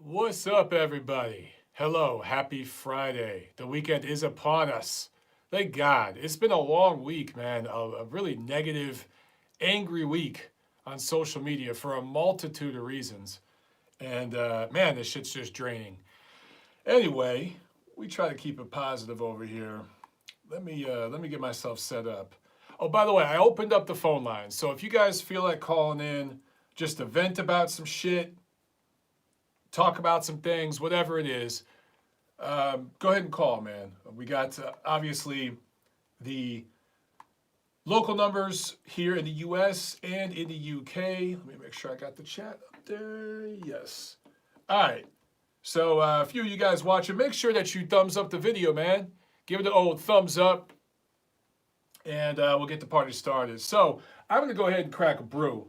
What's up, everybody? Hello, happy Friday. The weekend is upon us. Thank God. It's been a long week, man. A really negative, angry week on social media for a multitude of reasons. And man, this shit's just draining. Anyway, we try to keep it positive over here. Let me get myself set up. Oh, by the way, I opened up the phone line. So if you guys feel like calling in, just to vent about some shit, talk about some things, whatever it is, go ahead and call, man. We got obviously the local numbers here in the US and in the UK. Let me make sure I got the chat up there. Yes. All right. So a few of you guys watching, make sure that you thumbs up the video, man. Give it the old thumbs up, and we'll get the party started. So I'm going to go ahead and crack a brew.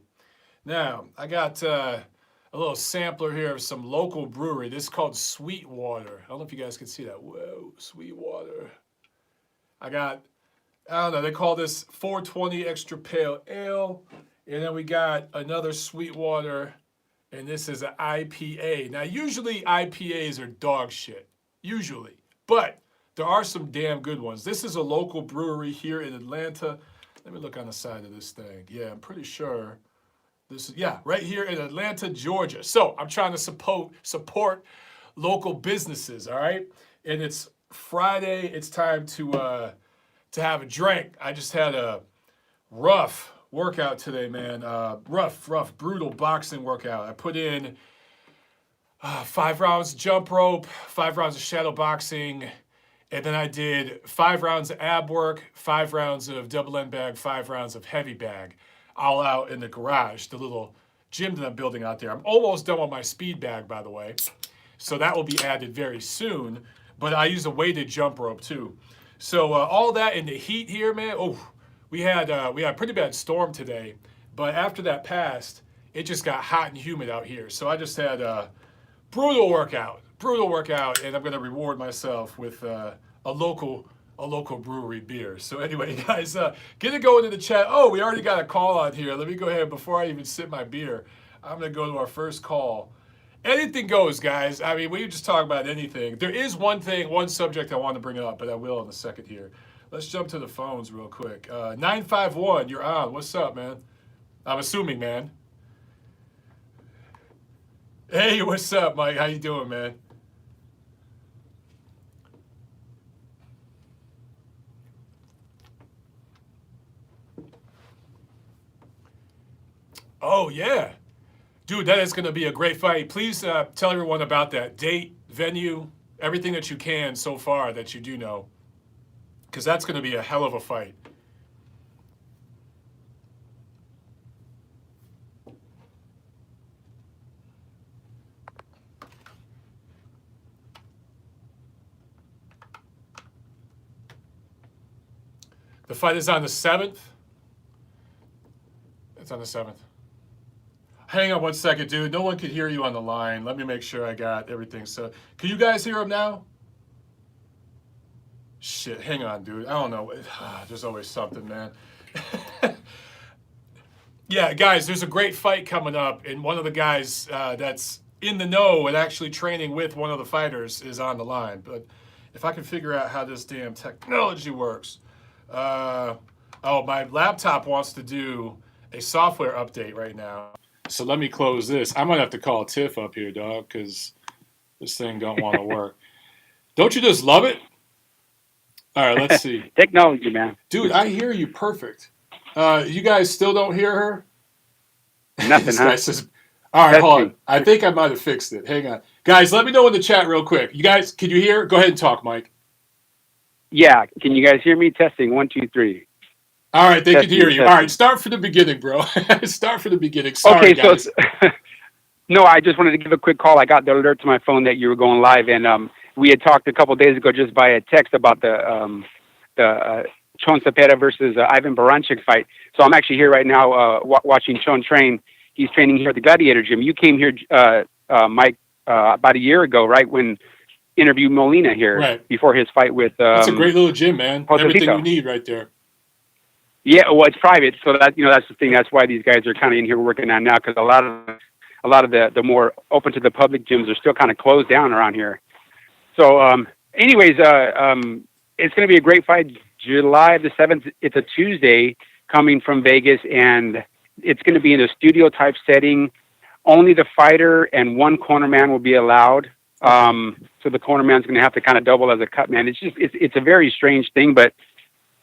Now, I got a little sampler here of some local brewery. This is called Sweetwater. I don't know if you guys can see that. Whoa, Sweetwater. I don't know, they call this 420 Extra Pale Ale. And then we got another Sweetwater, and this is an IPA. Now, usually IPAs are dog shit. Usually. But there are some damn good ones. This is a local brewery here in Atlanta. Let me look on the side of this thing. Yeah, I'm pretty sure. This is, yeah, right here in Atlanta, Georgia. So I'm trying to support local businesses, all right? And it's Friday. It's time to have a drink. I just had a rough workout today, man. Rough, brutal boxing workout. I put in 5 rounds of jump rope, 5 rounds of shadow boxing, and then I did 5 rounds of ab work, 5 rounds of double end bag, 5 rounds of heavy bag, all out in the garage, the little gym that I'm building out there. I'm almost done with my speed bag, by the way. So that will be added very soon. But I use a weighted jump rope too. So all that in the heat here, man. Oh, we had a pretty bad storm today. But after that passed, it just got hot and humid out here. So I just had a brutal workout, and I'm gonna reward myself with a local brewery beer. So anyway, guys, get it going in the chat. Oh, we already got a call on here. Let me go ahead before I even sip my beer. I'm gonna go to our first call. Anything goes, guys. I mean, we can just talk about anything. There is one subject I want to bring up, but I will in a second here. Let's jump to the phones real quick. 951, you're on. What's up, man? I'm assuming, man. Hey, what's up, Mike? How you doing, man? Oh, yeah. Dude, that is going to be a great fight. Please tell everyone about that date, venue, everything that you can so far that you do know, because that's going to be a hell of a fight. The fight is on the 7th. It's on the 7th. Hang on one second, dude. No one can hear you on the line. Let me make sure I got everything. So, can you guys hear him now? Shit, hang on, dude. I don't know. There's always something, man. Yeah, guys, there's a great fight coming up, and one of the guys that's in the know and actually training with one of the fighters is on the line. But if I can figure out how this damn technology works. Oh, my laptop wants to do a software update right now. So let me close this. I might have to call Tiff up here, dog, because this thing don't want to work. Don't you just love it? All right, let's see. Technology, man. Dude, I hear you perfect. You guys still don't hear her? Nothing, This huh? guy says, all right, hold on. I think I might have fixed it. Hang on. Guys, let me know in the chat real quick. You guys, can you hear? Go ahead and talk, Mike. Yeah. Can you guys hear me? Testing. 1, 2, 3. All right, they can hear you. Testing. All right, start from the beginning, bro. Start from the beginning. Sorry, Okay, guys. so no, I just wanted to give a quick call. I got the alert to my phone that you were going live, and we had talked a couple of days ago just via text about the Chon Cepeda versus Ivan Baranchik fight. So I'm actually here right now watching Chon train. He's training here at the Gladiator Gym. You came here, Mike, about a year ago, right, when interviewed Molina here Right. before his fight with. That's a great little gym, man. Everything Josecito. you need right there. Yeah, well, it's private, so that that's the thing. That's why these guys are kind of in here working on now, because a lot a lot of the more open to the public gyms are still kind of closed down around here. So, anyways, it's going to be a great fight. July the 7th. It's a Tuesday coming from Vegas, and it's going to be in a studio type setting. Only the fighter and one corner man will be allowed. So the corner man's going to have to kind of double as a cut man. It's a very strange thing, but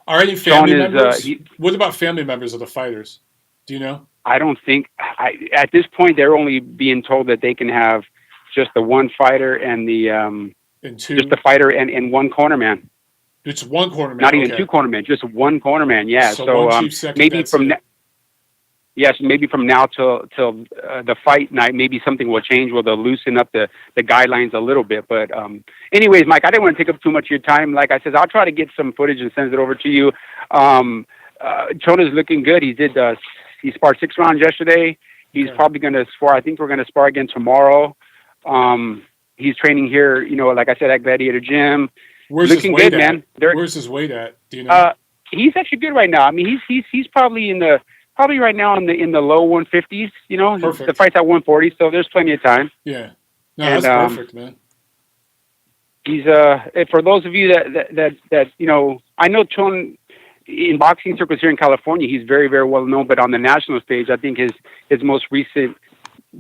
are any family members? What about family members of the fighters? Do you know? I don't think at this point they're only being told that they can have just the one fighter and just the fighter and one corner man. It's one corner man. Not even two corner men, just one corner man. Yeah. So one chief second, maybe maybe from now till the fight night, maybe something will change where they'll loosen up the guidelines a little bit. But anyways, Mike, I didn't want to take up too much of your time. Like I said, I'll try to get some footage and send it over to you. Chona's looking good. He sparred 6 rounds yesterday. He's probably going to spar. I think we're going to spar again tomorrow. He's training here, like I said, at Gladiator Gym. Where's looking his weight good, at? Man. Where's his weight at? Do you know? He's actually good right now. I mean, he's probably right now in the low 150s. Perfect. The fight's at 140, so there's plenty of time. Yeah, no, that's perfect, man. He's for those of you that I know Chon in boxing circles here in California. He's very, very well known, but on the national stage, I think his most recent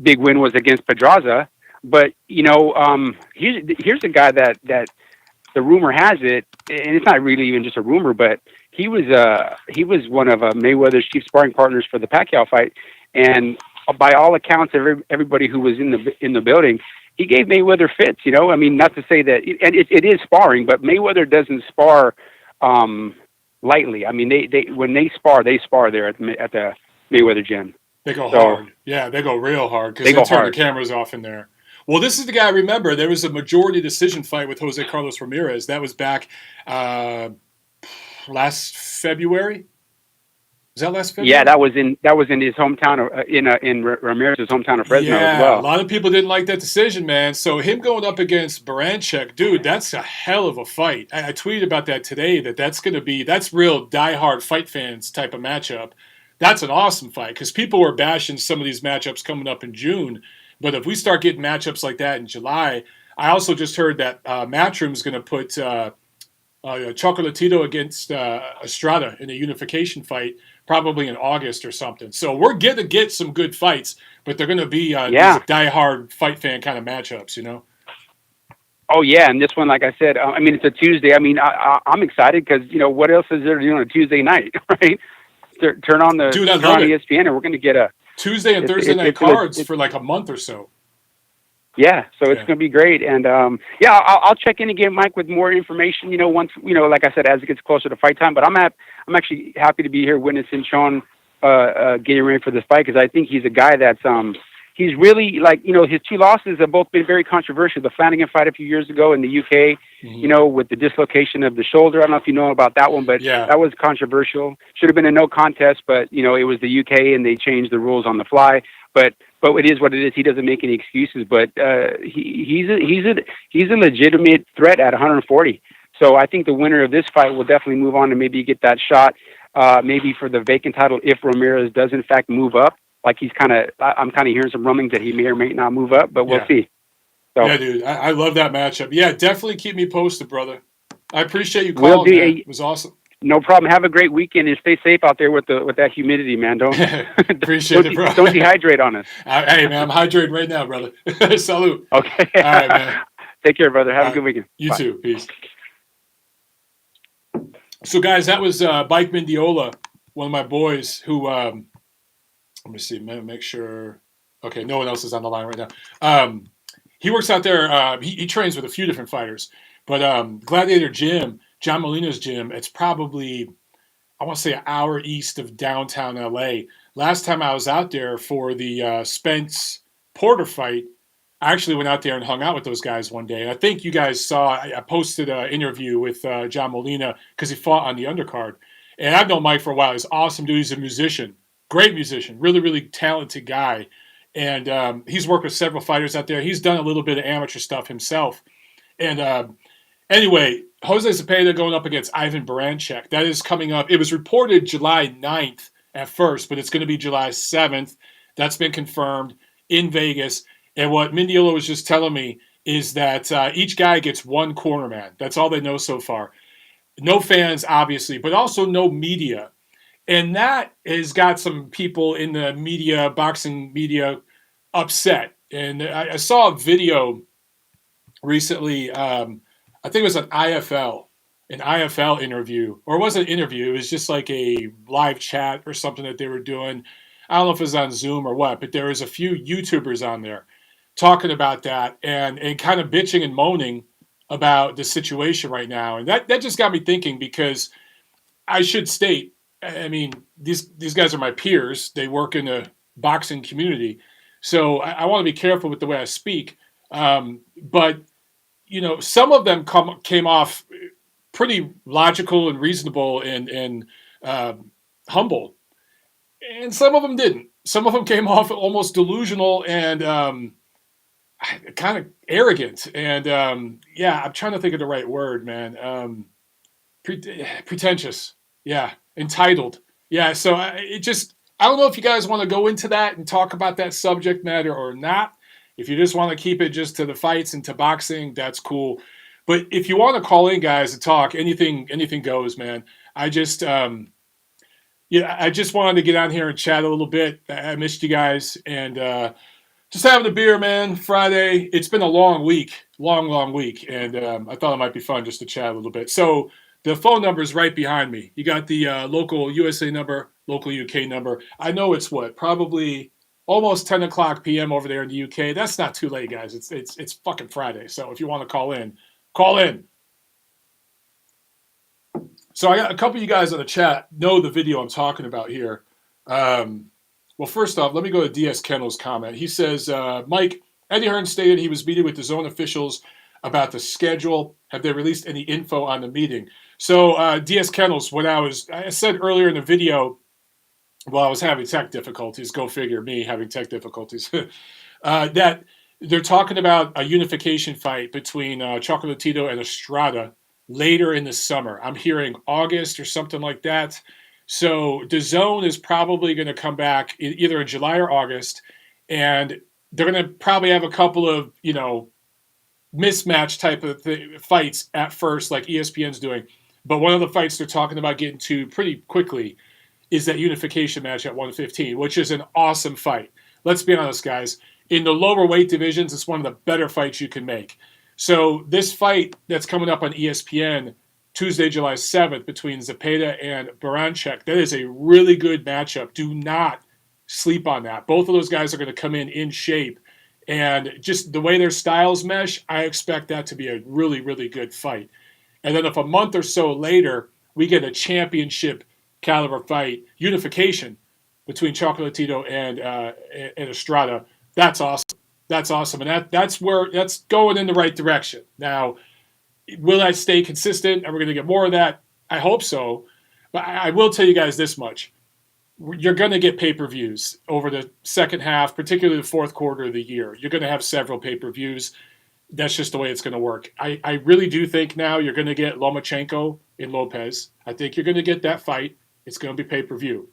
big win was against Pedraza. But here's a guy that the rumor has it, and it's not really even just a rumor, but he was one of Mayweather's chief sparring partners for the Pacquiao fight, and by all accounts, everybody who was in the building, he gave Mayweather fits. I mean, not to say that, and it is sparring, but Mayweather doesn't spar lightly. I mean, they when they spar there at the Mayweather gym. They go hard. Yeah, they go real hard because they turn the cameras off in there. Well, this is the guy I remember. There was a majority decision fight with Jose Carlos Ramirez. That was back last February. Was that last February? Yeah, that was in his hometown, in Ramirez's hometown of Fresno as well. A lot of people didn't like that decision, man. So him going up against Baranchek, dude, that's a hell of a fight. I tweeted about that today. That's real diehard fight fans type of matchup. That's an awesome fight because people were bashing some of these matchups coming up in June. But if we start getting matchups like that in July, I also just heard that Matchroom's going to put Chocolatito against Estrada in a unification fight, probably in August or something. So we're going to get some good fights, but they're going to be these diehard fight fan kind of matchups, Oh, yeah, and this one, like I said, I mean, it's a Tuesday. I mean, I'm excited because, what else is there to do on a Tuesday night, right? Turn on ESPN, and we're going to get a Tuesday and Thursday night cards for like a month or so. Yeah, so it's going to be great, and I'll check in again, Mike, with more information. Once like I said, as it gets closer to fight time. But I'm actually happy to be here witnessing Sean getting ready for this fight because I think he's a guy that's he's really his 2 losses have both been very controversial. The Flanagan fight a few years ago in the UK, with the dislocation of the shoulder. I don't know if you know about that one, but that was controversial. Should have been a no contest, but it was the UK and they changed the rules on the fly. But it is what it is. He doesn't make any excuses. But he's a legitimate threat at 140. So I think the winner of this fight will definitely move on and maybe get that shot, maybe for the vacant title if Ramirez does in fact move up. Like I'm kind of hearing some rumblings that he may or may not move up, but we'll see. So, yeah, dude, I love that matchup. Yeah, definitely keep me posted, brother. I appreciate you calling. It was awesome. No problem. Have a great weekend and stay safe out there with that humidity, man. Don't appreciate it, bro. Don't dehydrate on us. Hey, man, I'm hydrating right now, brother. Salute. Okay. All right, man. Take care, brother. Have a good weekend. You Bye. too. Peace. So, guys, that was Mike Mendiola, one of my boys who. Let me see. Make sure. Okay, no one else is on the line right now. He works out there. He trains with a few different fighters, but Gladiator Gym. John Molina's gym, it's probably, I want to say, an hour east of downtown LA. Last time I was out there for the Spence Porter fight, I actually went out there and hung out with those guys one day. And I think you guys saw, I posted an interview with John Molina because he fought on the undercard. And I've known Mike for a while. He's awesome dude. He's a musician, great musician, really, really talented guy. And he's worked with several fighters out there. He's done a little bit of amateur stuff himself. And anyway, Jose Zepeda going up against Ivan Baranchek. That is coming up. It was reported July 9th at first, but it's going to be July 7th. That's been confirmed in Vegas. And what Mindiola was just telling me is that each guy gets one corner man. That's all they know so far. No fans, obviously, but also no media. And that has got some people in the media, boxing media, upset. And I saw a video recently. I think it was an IFL interview, or it wasn't an interview. It was just like a live chat or something that they were doing. I don't know if it was on Zoom or what, but there was a few YouTubers on there talking about that and kind of bitching and moaning about the situation right now. And that just got me thinking because I should state, I mean, these guys are my peers. They work in the boxing community, so I want to be careful with the way I speak. But some of them came off pretty logical and reasonable and humble, and some of them didn't. Some of them came off almost delusional and kind of arrogant. And yeah, I'm trying to think of the right word, man. Pretentious. Yeah, entitled. Yeah. So I don't know if you guys want to go into that and talk about that subject matter or not. If you just want to keep it just to the fights and to boxing, that's cool. But if you want to call in, guys, to talk, anything goes, man. I just wanted to get on here and chat a little bit. I missed you guys, and just having a beer, man. Friday. It's been a long week, long week, and I thought it might be fun just to chat a little bit. So the phone number is right behind me. You got the local USA number, local UK number. I know it's probably almost 10 o'clock p.m. over there in the UK. That's not too late, guys. It's fucking Friday. So if you want to call in, call in. So I got a couple of you guys on the chat know the video I'm talking about here. Well, first off, let me go to DS Kendall's comment. He says, Mike, Eddie Hearn stated he was meeting with the zone officials about the schedule. Have they released any info on the meeting? So DS Kendall's, what I said earlier in the video, while I was having tech difficulties, go figure, me having tech difficulties, that they're talking about a unification fight between Chocolatito and Estrada later in the summer. I'm hearing August or something like that. So the zone is probably going to come back either in July or August, and they're going to probably have a couple of, mismatch type of fights at first, like ESPN's doing. But one of the fights they're talking about getting to pretty quickly is that unification match at 115, which is an awesome fight. Let's be honest, guys. In the lower weight divisions, it's one of the better fights you can make. So this fight that's coming up on ESPN Tuesday, July 7th between Zepeda and Baranchek, that is a really good matchup. Do not sleep on that. Both of those guys are going to come in shape. And just the way their styles mesh, I expect that to be a really, really good fight. And then if a month or so later, we get a championship caliber fight, unification between Chocolatito and Estrada, that's awesome. That's awesome. And that's going in the right direction. Now, will I stay consistent? Are we going to get more of that? I hope so. But I will tell you guys this much. You're going to get pay-per-views over the second half, particularly the fourth quarter of the year. You're going to have several pay-per-views. That's just the way it's going to work. I really do think now you're going to get Lomachenko and Lopez. I think you're going to get that fight. It's going to be pay-per-view.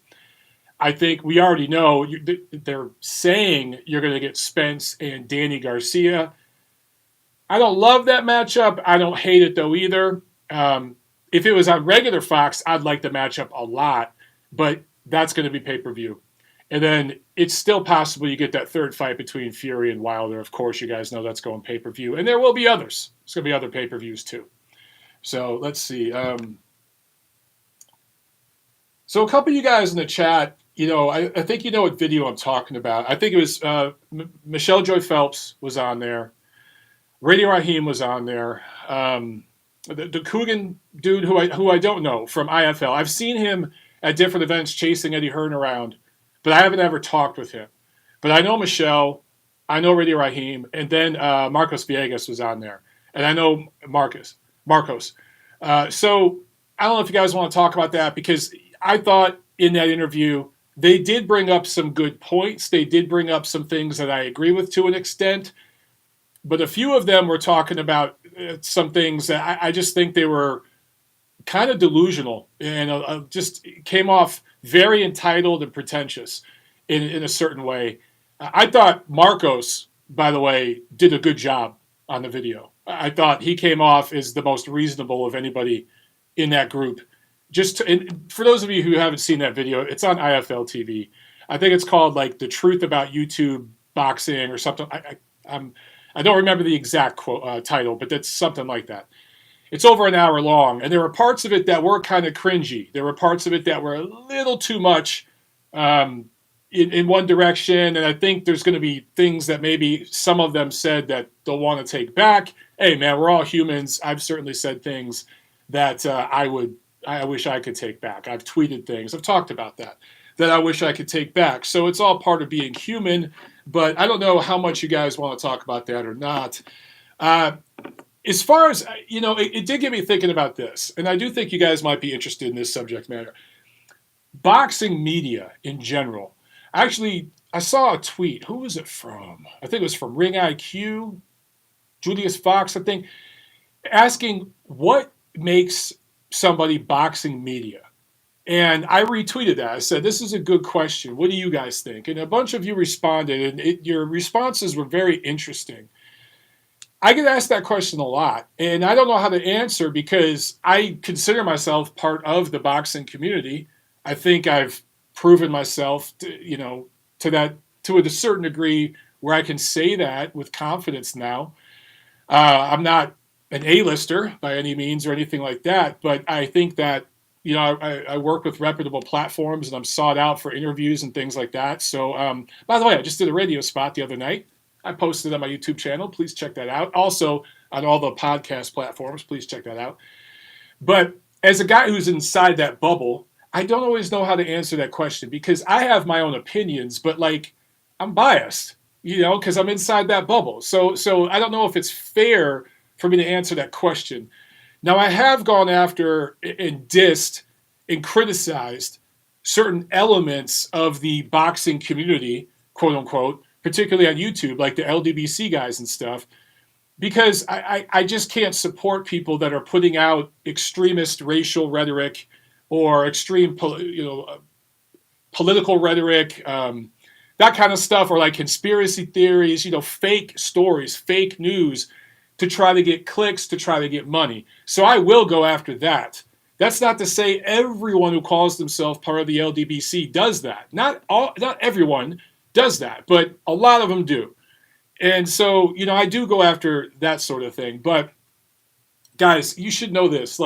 I think we already know they're saying you're going to get Spence and Danny Garcia. I don't love that matchup. I don't hate it, though, either. If it was on regular Fox, I'd like the matchup a lot, but that's going to be pay-per-view. And then it's still possible you get that third fight between Fury and Wilder. Of course, you guys know that's going pay-per-view. And there will be others. There's going to be other pay-per-views, too. So let's see. So a couple of you guys in the chat, I think you know what video I'm talking about. I think it was Michelle Joy Phelps was on there. Radio Raheem was on there. The Coogan dude who I don't know from IFL. I've seen him at different events chasing Eddie Hearn around, but I haven't ever talked with him. But I know Michelle, I know Radio Raheem, and then Marcos Villegas was on there. And I know Marcos. So I don't know if you guys want to talk about that, because I thought in that interview, they did bring up some good points. They did bring up some things that I agree with to an extent. But a few of them were talking about some things that I just think they were kind of delusional and just came off very entitled and pretentious in a certain way. I thought Marcos, by the way, did a good job on the video. I thought he came off as the most reasonable of anybody in that group. And for those of you who haven't seen that video, it's on IFL TV. I think it's called like "The Truth About YouTube Boxing" or something. I don't remember the exact title, but that's something like that. It's over an hour long, and there were parts of it that were kind of cringy. There were parts of it that were a little too much in one direction, and I think there's going to be things that maybe some of them said that they'll want to take back. Hey, man, we're all humans. I've certainly said things that I wish I could take back. I've tweeted things. I've talked about that I wish I could take back. So it's all part of being human, but I don't know how much you guys want to talk about that or not. As far as, it did get me thinking about this, and I do think you guys might be interested in this subject matter. Boxing media in general. Actually, I saw a tweet. Who was it from? I think it was from Ring IQ, Julius Fox, I think, asking what makes somebody boxing media. And I retweeted that. I said, this is a good question. What do you guys think? And a bunch of you responded, and your responses were very interesting. I get asked that question a lot, and I don't know how to answer because I consider myself part of the boxing community. I think I've proven myself to a certain degree where I can say that with confidence now. I'm not an A-lister by any means or anything like that, but I think that I work with reputable platforms and I'm sought out for interviews and things like that. So, by the way, I just did a radio spot the other night. I posted on my YouTube channel. Please check that out. Also on all the podcast platforms, please check that out. But as a guy who's inside that bubble, I don't always know how to answer that question because I have my own opinions, but like I'm biased, because I'm inside that bubble. So I don't know if it's fair for me to answer that question. Now, I have gone after and dissed and criticized certain elements of the boxing community, quote unquote, particularly on YouTube, like the LDBC guys and stuff, because I just can't support people that are putting out extremist racial rhetoric or extreme, political rhetoric, that kind of stuff, or like conspiracy theories, fake stories, fake news to try to get clicks, to try to get money. So I will go after that. That's not to say everyone who calls themselves part of the LDBC does that. Not everyone does that, but a lot of them do. And so, I do go after that sort of thing. But guys, you should know this.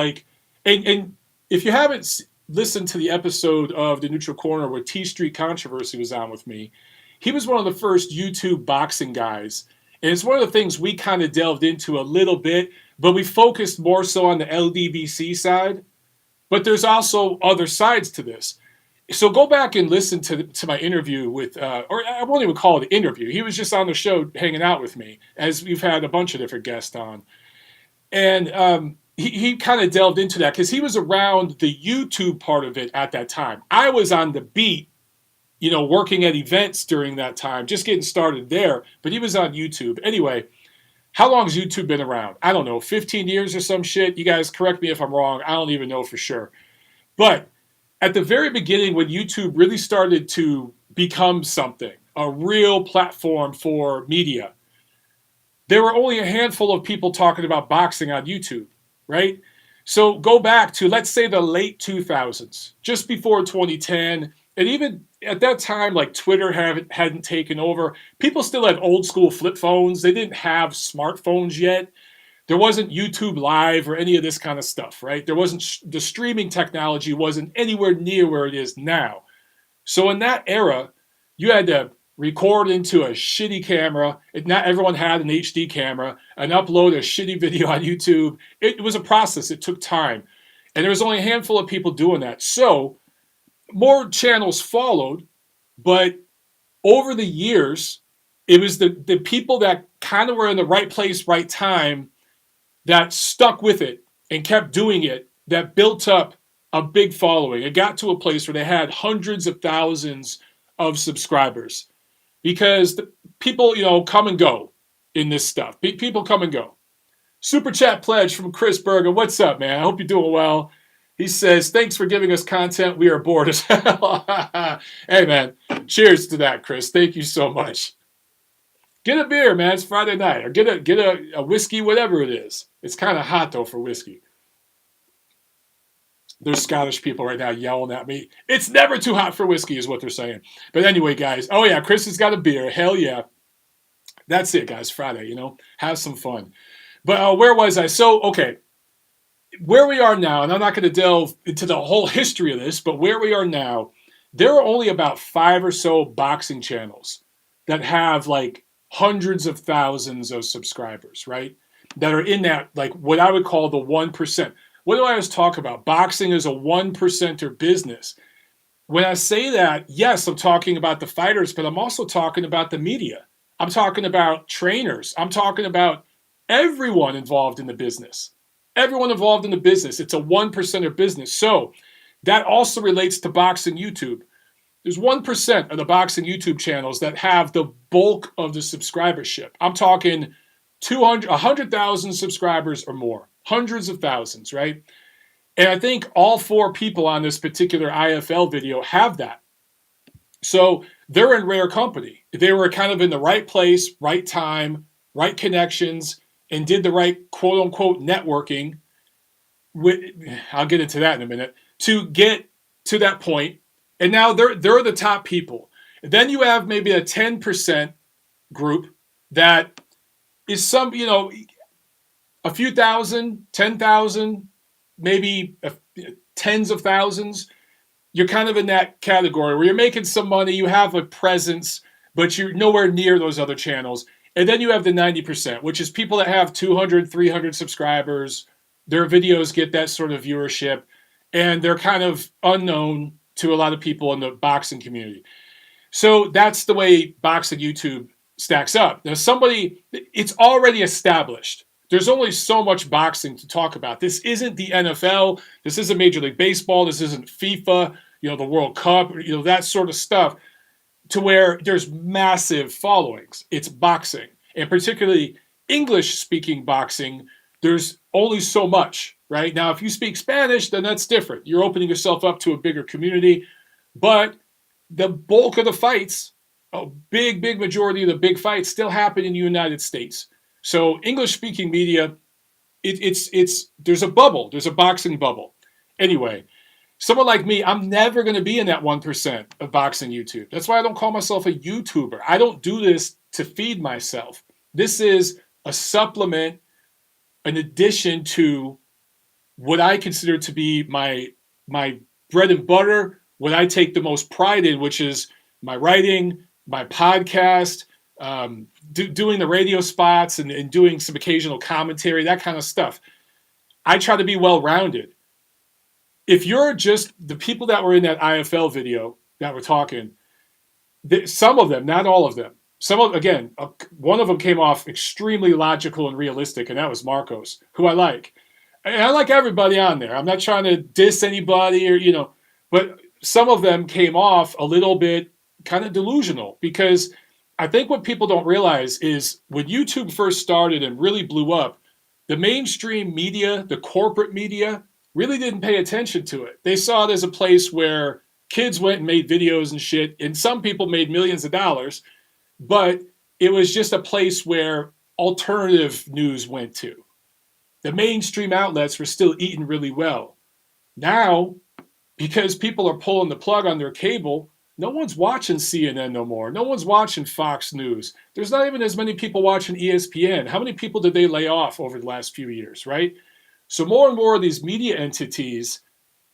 And if you haven't listened to the episode of The Neutral Corner where T Street Controversy was on with me, he was one of the first YouTube boxing guys. And it's one of the things we kind of delved into a little bit, but we focused more so on the LDBC side. But there's also other sides to this. So go back and listen to my interview with, or I won't even call it an interview. He was just on the show hanging out with me, as we've had a bunch of different guests on. And he kind of delved into that because he was around the YouTube part of it at that time. I was on the beat, working at events during that time, just getting started there. But he was on YouTube. Anyway, how long has YouTube been around? I don't know, 15 years or some shit. You guys correct me if I'm wrong. I don't even know for sure. But at the very beginning, when YouTube really started to become something, a real platform for media, there were only a handful of people talking about boxing on YouTube, right? So go back to, let's say, the late 2000s, just before 2010. And even at that time, like Twitter hadn't taken over. People still had old school flip phones. They didn't have smartphones yet. There wasn't YouTube Live or any of this kind of stuff, right? There wasn't, the streaming technology wasn't anywhere near where it is now. So in that era, you had to record into a shitty camera. Not everyone had an HD camera, and upload a shitty video on YouTube. It was a process. It took time. And there was only a handful of people doing that. So more channels followed, but over the years, it was the people that kind of were in the right place, right time, that stuck with it and kept doing it, that built up a big following. It got to a place where they had hundreds of thousands of subscribers because the people, come and go in this stuff. People come and go. Super chat pledge from Chris Berger. What's up, man? I hope you're doing well. He says, thanks for giving us content. We are bored as hell. Hey, man. Cheers to that, Chris. Thank you so much. Get a beer, man. It's Friday night. Or get a whiskey, whatever it is. It's kind of hot, though, for whiskey. There's Scottish people right now yelling at me. It's never too hot for whiskey is what they're saying. But anyway, guys. Oh, yeah. Chris has got a beer. Hell yeah. That's it, guys. Friday, Have some fun. But where was I? So, okay. Where we are now, and I'm not going to delve into the whole history of this, but where we are now, there are only about 5 or so boxing channels that have like hundreds of thousands of subscribers, right? That are in that, like what I would call the 1%. What do I always talk about? Boxing is a 1%er business. When I say that, yes, I'm talking about the fighters, but I'm also talking about the media. I'm talking about trainers. I'm talking about everyone involved in the business. Everyone involved in the business. It's a 1%er business. So that also relates to boxing YouTube. There's 1% of the boxing YouTube channels that have the bulk of the subscribership. I'm talking 100,000 subscribers or more, hundreds of thousands, right? And I think all 4 people on this particular IFL video have that. So they're in rare company. They were kind of in the right place, right time, right connections, and did the right quote unquote networking. I'll get into that in a minute to get to that point. And now they're the top people. And then you have maybe a 10% group that is a few thousand, 10,000, maybe tens of thousands. You're kind of in that category where you're making some money, you have a presence, but you're nowhere near those other channels. And then you have the 90%, which is people that have 200, 300 subscribers. Their videos get that sort of viewership, and they're kind of unknown to a lot of people in the boxing community. So that's the way boxing YouTube stacks up. Now, it's already established. There's only so much boxing to talk about. This isn't the NFL. This isn't Major League Baseball. This isn't FIFA, the World Cup, that sort of stuff, to where there's massive followings. It's boxing, and particularly English-speaking boxing, there's only so much, right? Now, if you speak Spanish, then that's different. You're opening yourself up to a bigger community, but the bulk of the fights, a big majority of the big fights still happen in the United States. So English-speaking media, there's a bubble. There's a boxing bubble. Anyway, someone like me, I'm never going to be in that 1% of boxing YouTube. That's why I don't call myself a YouTuber. I don't do this to feed myself. This is a supplement, an addition to what I consider to be my bread and butter, what I take the most pride in, which is my writing, my podcast, doing the radio spots and doing some occasional commentary, that kind of stuff. I try to be well-rounded. If you're just the people that were in that IFL video that we're talking, some of them, not all of them, one of them came off extremely logical and realistic, and that was Marcos, who I like. And I like everybody on there. I'm not trying to diss anybody but some of them came off a little bit kind of delusional, because I think what people don't realize is when YouTube first started and really blew up, the mainstream media, the corporate media, really didn't pay attention to it. They saw it as a place where kids went and made videos and shit, and some people made millions of dollars, but it was just a place where alternative news went to. The mainstream outlets were still eating really well. Now, because people are pulling the plug on their cable, no one's watching CNN no more. No one's watching Fox News. There's not even as many people watching ESPN. How many people did they lay off over the last few years, right? So more and more of these media entities,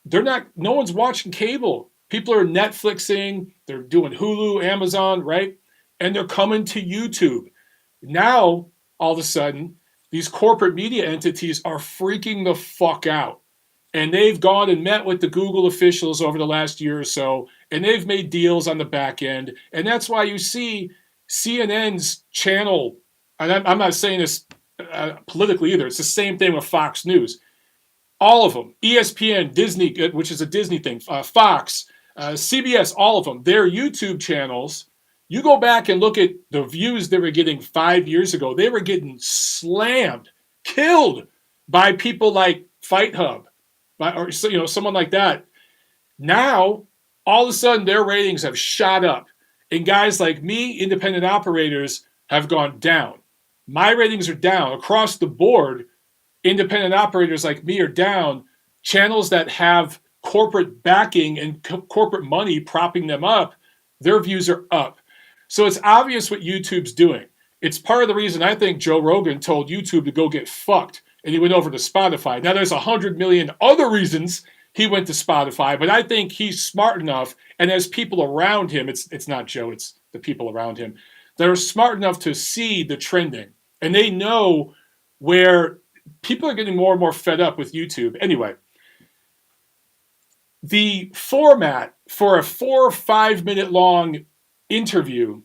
no one's watching cable. People are Netflixing, they're doing Hulu, Amazon, right? And they're coming to YouTube. Now, all of a sudden, these corporate media entities are freaking the fuck out. And they've gone and met with the Google officials over the last year or so, and they've made deals on the back end. And that's why you see CNN's channel, and I'm not saying this politically either, it's the same thing with Fox News. All of them, ESPN, Disney, which is a Disney thing, Fox, CBS, all of them, their YouTube channels, you go back and look at the views they were getting 5 years ago, they were getting slammed, killed by people like Fight Hub, or someone like that. Now, all of a sudden, their ratings have shot up, and guys like me, independent operators, have gone down. My ratings are down across the board. Independent operators like me are down. Channels that have corporate backing and corporate money propping them up, their views are up. So it's obvious what YouTube's doing. It's part of the reason I think Joe Rogan told YouTube to go get fucked and he went over to Spotify. Now, there's 100 million other reasons he went to Spotify, but I think he's smart enough, and as people around him, it's not Joe, it's the people around him, that are smart enough to see the trending. And they know where people are getting more and more fed up with YouTube. Anyway, the format for a 4 or 5 minute long interview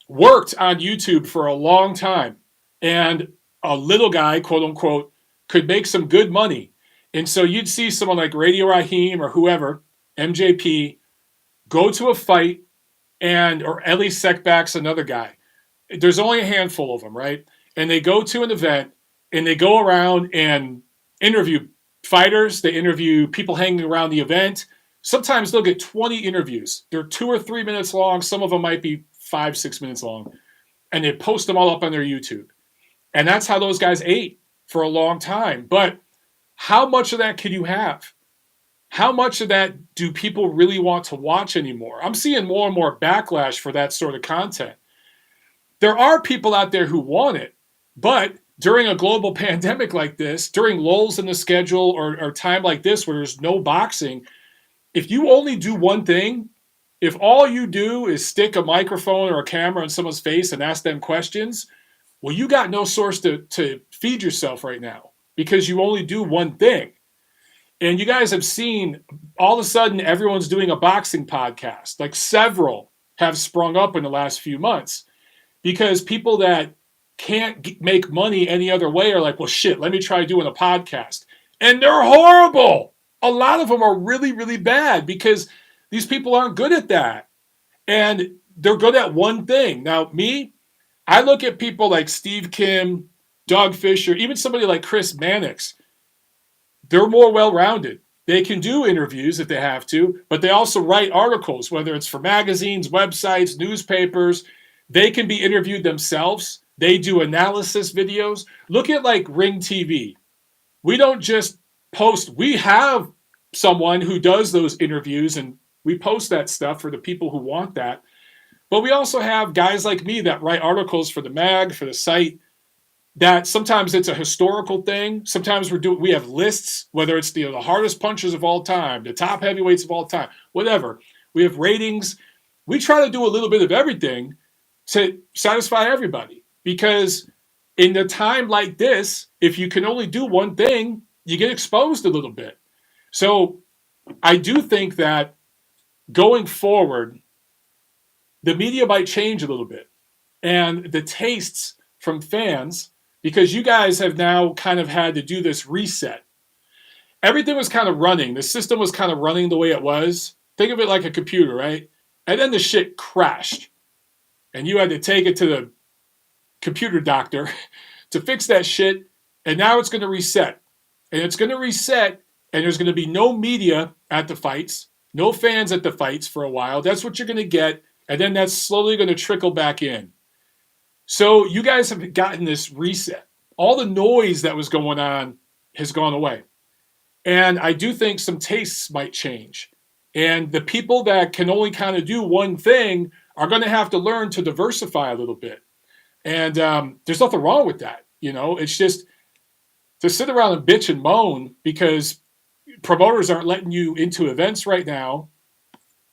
worked on YouTube for a long time. And a little guy, quote unquote, could make some good money. And so you'd see someone like Radio Raheem or whoever, MJP, go to a fight, or Ellie Seckback's another guy. There's only a handful of them, right? And they go to an event and they go around and interview fighters. They interview people hanging around the event. Sometimes they'll get 20 interviews. They're 2 or 3 minutes long. Some of them might be 5, 6 minutes long. And they post them all up on their YouTube. And that's how those guys ate for a long time. But how much of that can you have? How much of that do people really want to watch anymore? I'm seeing more and more backlash for that sort of content. There are people out there who want it, but during a global pandemic like this, during lulls in the schedule or time like this where there's no boxing, if you only do one thing, if all you do is stick a microphone or a camera in someone's face and ask them questions, well, you got no source to feed yourself right now because you only do one thing. And you guys have seen all of a sudden everyone's doing a boxing podcast. Like several have sprung up in the last few months because people that can't make money any other way are like, well, shit, let me try doing a podcast. And they're horrible. A lot of them are really, really bad because these people aren't good at that. And they're good at one thing. Now, me, I look at people like Steve Kim, Doug Fisher, even somebody like Chris Mannix. They're more well-rounded. They can do interviews if they have to, but they also write articles, whether it's for magazines, websites, newspapers. They can be interviewed themselves. They do analysis videos. Look at like Ring TV. We don't just post. We have someone who does those interviews, and we post that stuff for the people who want that. But we also have guys like me that write articles for the mag, for the site, that sometimes it's a historical thing. Sometimes we have lists, whether it's the hardest punchers of all time, the top heavyweights of all time, whatever. We have ratings. We try to do a little bit of everything to satisfy everybody. Because in a time like this, if you can only do one thing, you get exposed a little bit. So I do think that going forward, the media might change a little bit. And the tastes from fans, because you guys have now kind of had to do this reset. Everything was kind of running. The system was kind of running the way it was. Think of it like a computer, right? And then the shit crashed. And you had to take it to the computer doctor to fix that shit. And now it's going to reset. And it's going to reset, and there's going to be no media at the fights, no fans at the fights for a while. That's what you're going to get. And then that's slowly going to trickle back in. So you guys have gotten this reset. All the noise that was going on has gone away. And I do think some tastes might change. And the people that can only kind of do one thing are going to have to learn to diversify a little bit. And there's nothing wrong with that. It's just to sit around and bitch and moan because promoters aren't letting you into events right now.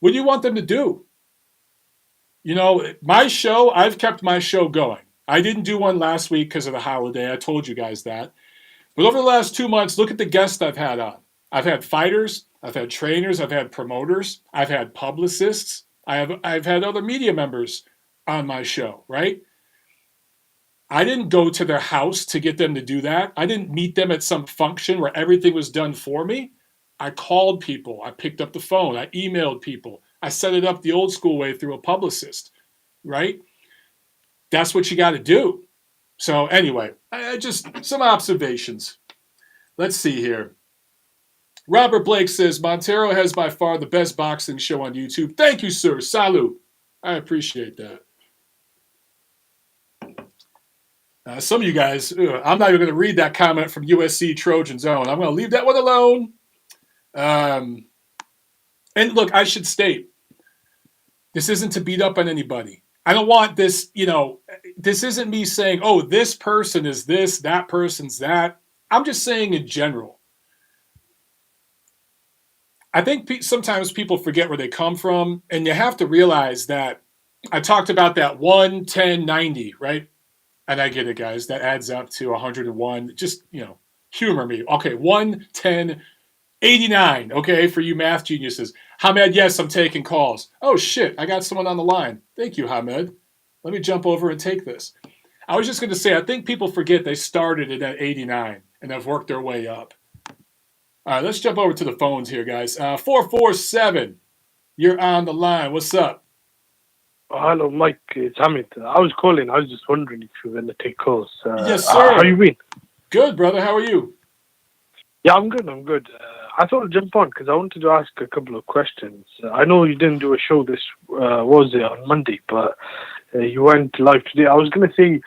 What do you want them to do? My show, I've kept my show going. I didn't do one last week because of the holiday. I told you guys that. But over the last 2 months, look at the guests I've had on. I've had fighters, I've had trainers, I've had promoters, I've had publicists, I've had other media members on my show, right? I didn't go to their house to get them to do that. I didn't meet them at some function where everything was done for me. I called people. I picked up the phone. I emailed people. I set it up the old school way through a publicist, right? That's what you got to do. So anyway, just some observations. Let's see here. Robert Blake says Montero has by far the best boxing show on YouTube. Thank you, sir. Salute. I appreciate that. Some of you guys, I'm not even going to read that comment from USC Trojan Zone. I'm going to leave that one alone. And look, I should state, this isn't to beat up on anybody. I don't want this, this isn't me saying, oh, this person is this, that person's that. I'm just saying in general. I think sometimes people forget where they come from, and you have to realize that I talked about that 1, 10, 90, right? And I get it, guys. That adds up to 101. Just, humor me. Okay, 1, 10, 89, okay, for you math geniuses. Hamed, yes, I'm taking calls. Oh, shit, I got someone on the line. Thank you, Hamed. Let me jump over and take this. I was just going to say, I think people forget they started it at 89 and have worked their way up. All right, let's jump over to the phones here, guys. 447, you're on the line. What's up? Hello, Mike. It's Hamid. I was calling. I was just wondering if you were going to take calls. Yes, sir. How you been? Good, brother. How are you? Yeah, I'm good. I thought I'd jump on because I wanted to ask a couple of questions. I know you didn't do a show this, on Monday, but you went live today. I was going to say,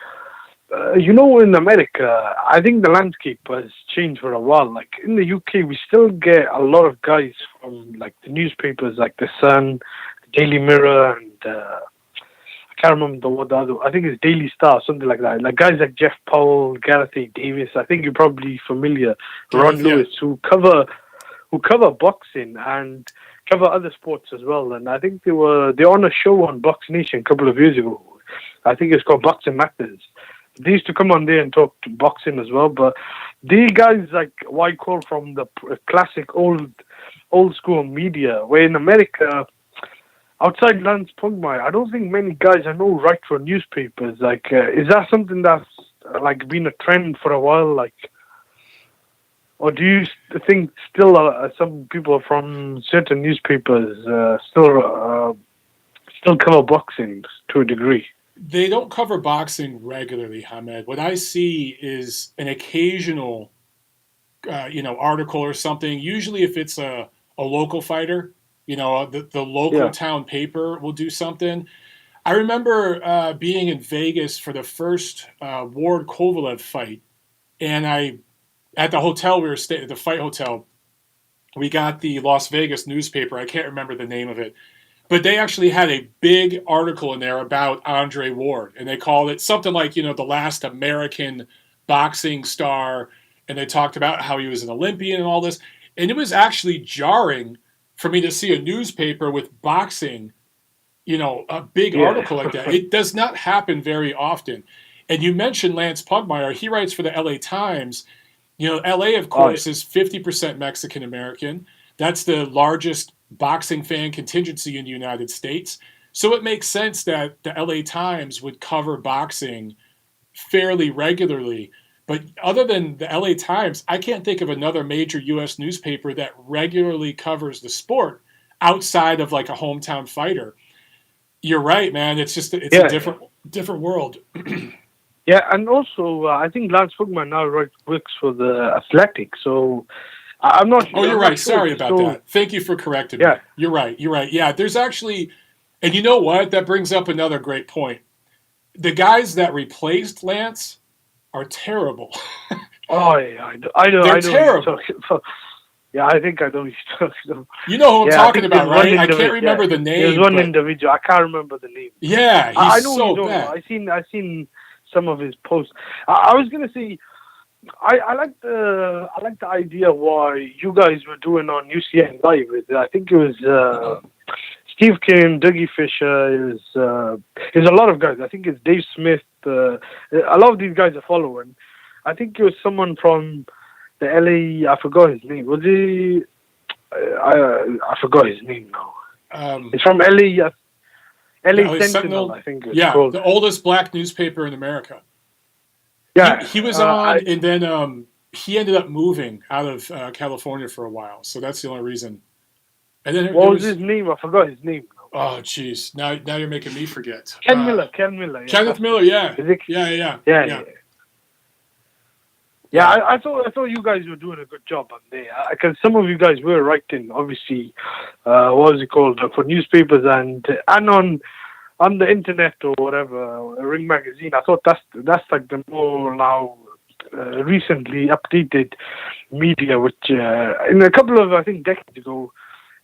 in America, I think the landscape has changed for a while. Like in the UK, we still get a lot of guys from like the newspapers, like the Sun, Daily Mirror, and I can't remember what the other. I think it's Daily Star, something like that. Like guys like Jeff Powell, Gareth A. Davis. I think you're probably familiar. Ron Lewis, who cover boxing and cover other sports as well. And I think they're on a show on Box Nation a couple of years ago. I think it's called Boxing Matters. They used to come on there and talk to boxing as well. But the guys like what I call from the classic old school media, where in America, outside Lance Pugmire, I don't think many guys I know write for newspapers. Like, is that something that's like been a trend for a while? Like, or do you think still some people from certain newspapers still cover boxing to a degree? They don't cover boxing regularly, Hamed. What I see is an occasional, article or something. Usually, if it's a local fighter, the local town paper will do something. I remember being in Vegas for the first Ward Kovalev fight, and at the hotel we were staying at the fight hotel, we got the Las Vegas newspaper. I can't remember the name of it, but they actually had a big article in there about Andre Ward, and they called it something like, the last American boxing star, and they talked about how he was an Olympian and all this. And it was actually jarring for me to see a newspaper with boxing, a big article like that. It does not happen very often. And you mentioned Lance Pugmire. He writes for the LA Times. LA, of course, is 50% Mexican American. That's the largest boxing fan contingency in the United States. So it makes sense that the LA Times would cover boxing fairly regularly. But other than the LA Times, I can't think of another major U.S. newspaper that regularly covers the sport outside of like a hometown fighter. You're right, man. It's just a different world. Yeah, and also I think Lance Pugmire now works for the Athletic, so I'm not. Oh, you're right. Sorry about that. Thank you for correcting me. You're right. Yeah, there's actually, and you know what? That brings up another great point. The guys that replaced Lance are terrible. Oh, yeah, I know. They're terrible. Yeah, I think I know you're talking about. You know who I'm talking about, right? I can't remember the name. There's one individual. I can't remember the name. Yeah, I know so you don't bad. know. I seen some of his posts. I was gonna say, I like the idea why you guys were doing on UCN Live. I think it was Steve Kim, Dougie Fisher. There's a lot of guys. I think it's Dave Smith. A lot of these guys are following. I think it was someone from the LA. I forgot his name. Was he? I forgot his name now. It's from LA. LA Sentinel, I think it's called. The oldest black newspaper in America. Yeah, he was on, and then he ended up moving out of California for a while. So that's the only reason. And then what was his name? I forgot his name. Oh, jeez. Now you're making me forget. Ken Miller. Yeah. Kenneth Miller, yeah. Yeah. Yeah, I thought you guys were doing a good job on there because some of you guys were writing, obviously, what was it called, for newspapers and on the internet or whatever, Ring Magazine. I thought that's like the more now recently updated media, which in a couple of, I think, decades ago,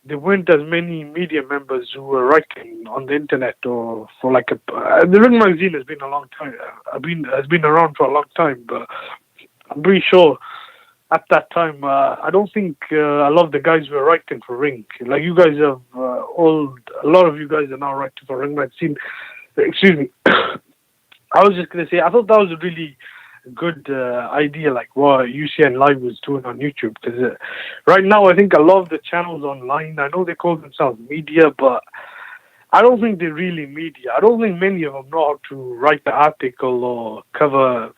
there weren't as many media members who were writing on the internet or for like the Ring Magazine has been a long time, has been around for a long time, but I'm pretty sure at that time, I don't think a lot of the guys were writing for Ring. Like you guys have a lot of you guys are now writing for Ring Magazine. Excuse me. I was just gonna say, I thought that was a really good idea, like what UCN Live was doing on YouTube. Because right now, I think a lot of the channels online, I know they call themselves media, but I don't think they're really media. I don't think many of them know how to write the article or cover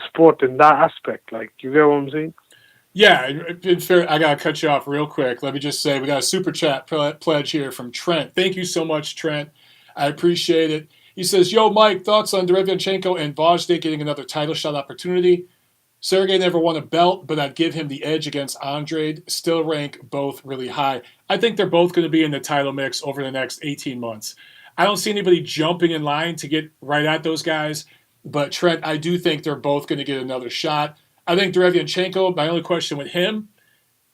sport in that aspect. Like, you get what I'm saying? Yeah, in fair, I gotta cut you off real quick. Let me just say we got a super chat pledge here from Trent. Thank you so much, Trent. I appreciate it. He says, "Yo, Mike, thoughts on Derevianchenko and Vajday getting another title shot opportunity? Sergey never won a belt, but I'd give him the edge against Andrade. Still rank both really high. I think they're both going to be in the title mix over the next 18 months. I don't see anybody jumping in line to get right at those guys, but Trent, I do think they're both going to get another shot. I think Derevianchenko, my only question with him,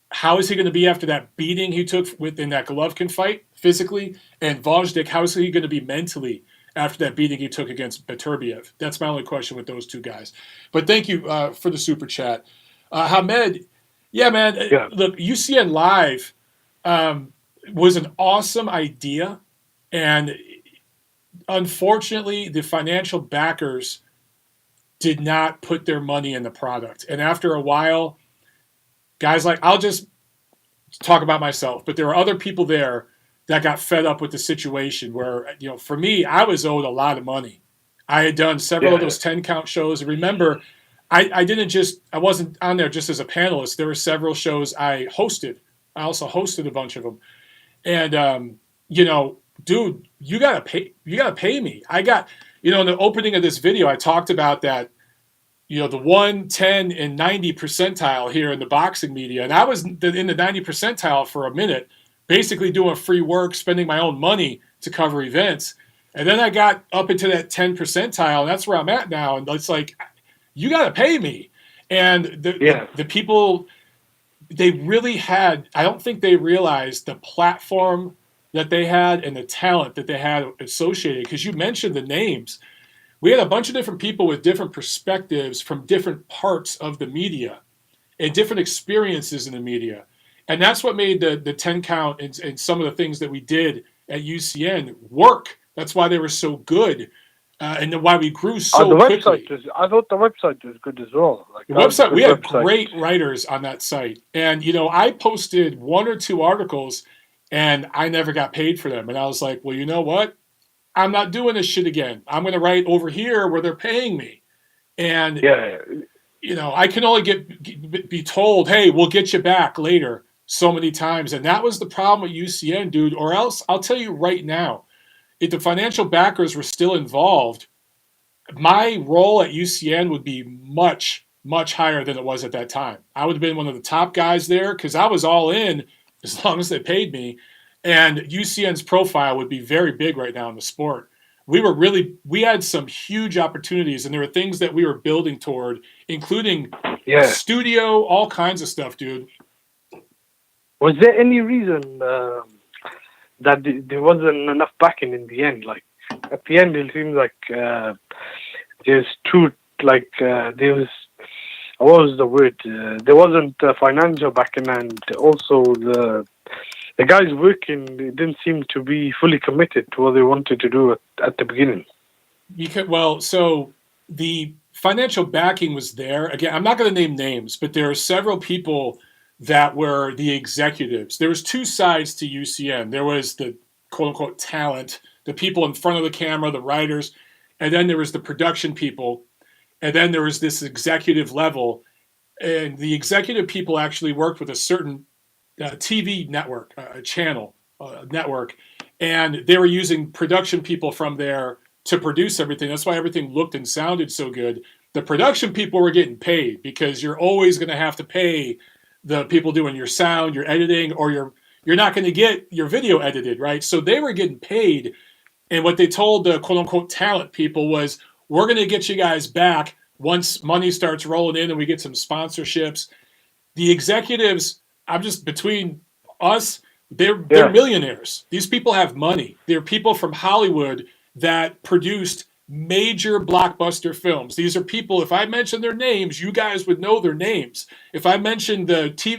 how is he going to be after that beating he took within that Golovkin fight physically? And Vajdik, how is he going to be mentally after that beating he took against Beterbiev? That's my only question with those two guys. But thank you for the super chat. Hamed, yeah, man, Yeah. look, UCN Live was an awesome idea. And unfortunately, the financial backers did not put their money in the product. And after a while, guys like, I'll just talk about myself, but there were other people there that got fed up with the situation where, for me, I was owed a lot of money. I had done several of those 10-count shows. Remember, I wasn't on there just as a panelist. There were several shows I hosted. I also hosted a bunch of them. And, dude, you gotta pay me. I got, in the opening of this video, I talked about that, the 1, 10, and 90 percentile here in the boxing media. And I was in the 90 percentile for a minute, basically doing free work, spending my own money to cover events. And then I got up into that 10 percentile, and that's where I'm at now. And it's like, you got to pay me. And the people, they really had, I don't think they realized the platform that they had and the talent that they had associated. Because you mentioned the names. We had a bunch of different people with different perspectives from different parts of the media and different experiences in the media. And that's what made the 10 count and some of the things that we did at UCN work. That's why they were so good and why we grew so quickly. I thought the website was good as well. The website, we had great writers on that site. And, I posted 1 or 2 articles and I never got paid for them. And I was like, well, you know what? I'm not doing this shit again. I'm going to write over here where they're paying me. And, I can only be told, hey, we'll get you back later so many times. And that was the problem with UCN, dude. Or else, I'll tell you right now, if the financial backers were still involved, my role at UCN would be much, much higher than it was at that time. I would have been one of the top guys there because I was all in as long as they paid me. And UCN's profile would be very big right now in the sport. We had some huge opportunities, and there were things that we were building toward, including studio, all kinds of stuff, dude. Was there any reason that there wasn't enough backing in the end? Like, at the end, it seems like there's two, like, there was, what was the word? There wasn't financial backing, and also the guys working didn't seem to be fully committed to what they wanted to do at the beginning. So the financial backing was there. Again, I'm not going to name names, but there are several people that were the executives. There was 2 sides to UCN. There was the quote-unquote talent, the people in front of the camera, the writers, and then there was the production people, and then there was this executive level. And the executive people actually worked with a certain TV network, network, and they were using production people from there to produce everything. That's why everything looked and sounded so good. The production people were getting paid because you're always going to have to pay the people doing your sound, your editing, or you're not going to get your video edited, right? So they were getting paid. And what they told the quote unquote talent people was, we're going to get you guys back once money starts rolling in and we get some sponsorships. The executives, I'm just between us, they're millionaires. These people have money. They're people from Hollywood that produced major blockbuster films. These are people, if I mention their names, you guys would know their names. If I mention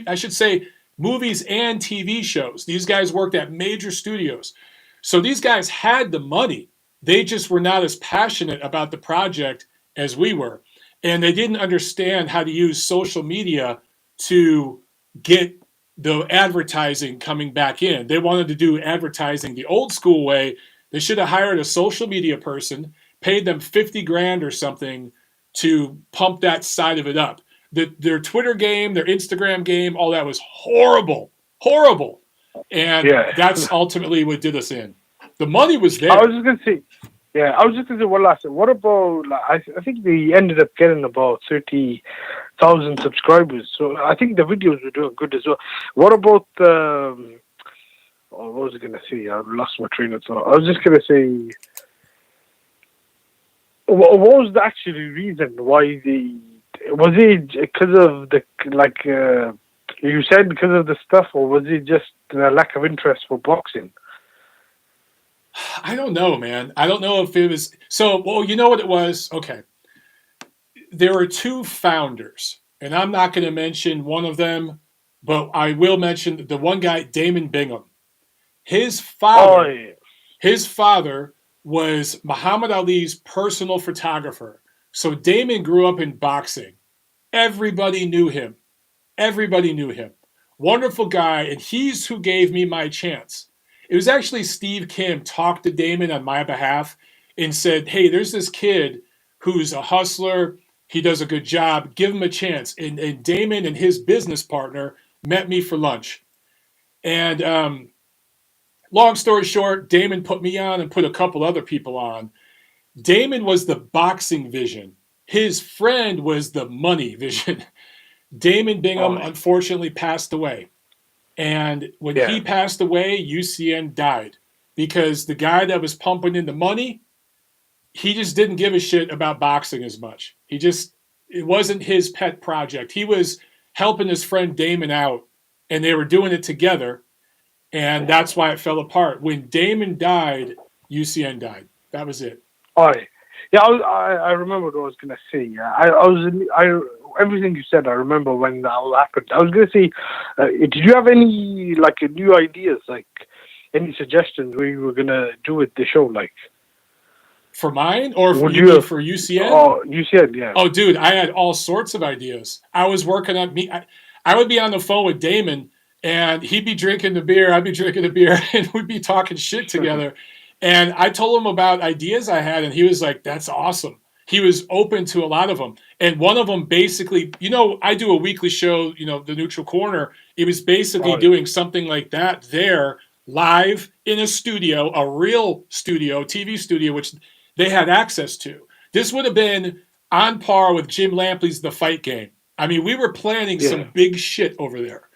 I should say movies and TV shows. These guys worked at major studios. So these guys had the money. They just were not as passionate about the project as we were. And they didn't understand how to use social media to get the advertising coming back in. They wanted to do advertising the old school way. They should have hired a social media person, paid them 50 grand or something to pump that side of it up. Their Twitter game, their Instagram game, all that was horrible, horrible. And that's ultimately what did us in. The money was there. I was just going to say, I was just going to say one last thing. What about, I think they ended up getting about 30,000 subscribers. So I think the videos were doing good as well. What about, what was I going to say? I lost my train of thought. I was just going to say, what was the actual reason why was it because of the, you said because of the stuff, or was it just the lack of interest for boxing? I don't know, man. I don't know if it was well, you know what it was? Okay. There were two founders, and I'm not going to mention one of them, but I will mention the one guy, Damon Bingham. His father was Muhammad Ali's personal photographer. So Damon grew up in boxing. Everybody knew him. Everybody knew him. Wonderful guy, and he's who gave me my chance. It was actually Steve Kim talked to Damon on my behalf and said, hey, there's this kid who's a hustler. He does a good job. Give him a chance. And Damon and his business partner met me for lunch. And long story short, Damon put me on and put a couple other people on. Damon was the boxing vision. His friend was the money vision. Damon Bingham unfortunately passed away. And when he passed away, UCN died because the guy that was pumping in the money, he just didn't give a shit about boxing as much. It wasn't his pet project. He was helping his friend Damon out, and they were doing it together, and that's why it fell apart. When Damon died, UCN died. That was it. All right. Yeah, I remember what I was gonna say. Yeah, everything you said, I remember when that all happened. I was gonna say, did you have any new ideas, any suggestions where you were gonna do with the show, For mine, or for UCN? Oh, UCN, yeah. Oh, dude, I had all sorts of ideas. I was working on me. I would be on the phone with Damon, and he'd be drinking the beer, I'd be drinking the beer, and we'd be talking shit together. And I told him about ideas I had, and he was like, that's awesome. He was open to a lot of them. And one of them basically, I do a weekly show, The Neutral Corner. It was basically doing something like that there, live in a studio, a real studio, TV studio, which they had access to. This would have been on par with Jim Lampley's The Fight Game. I mean, we were planning some big shit over there.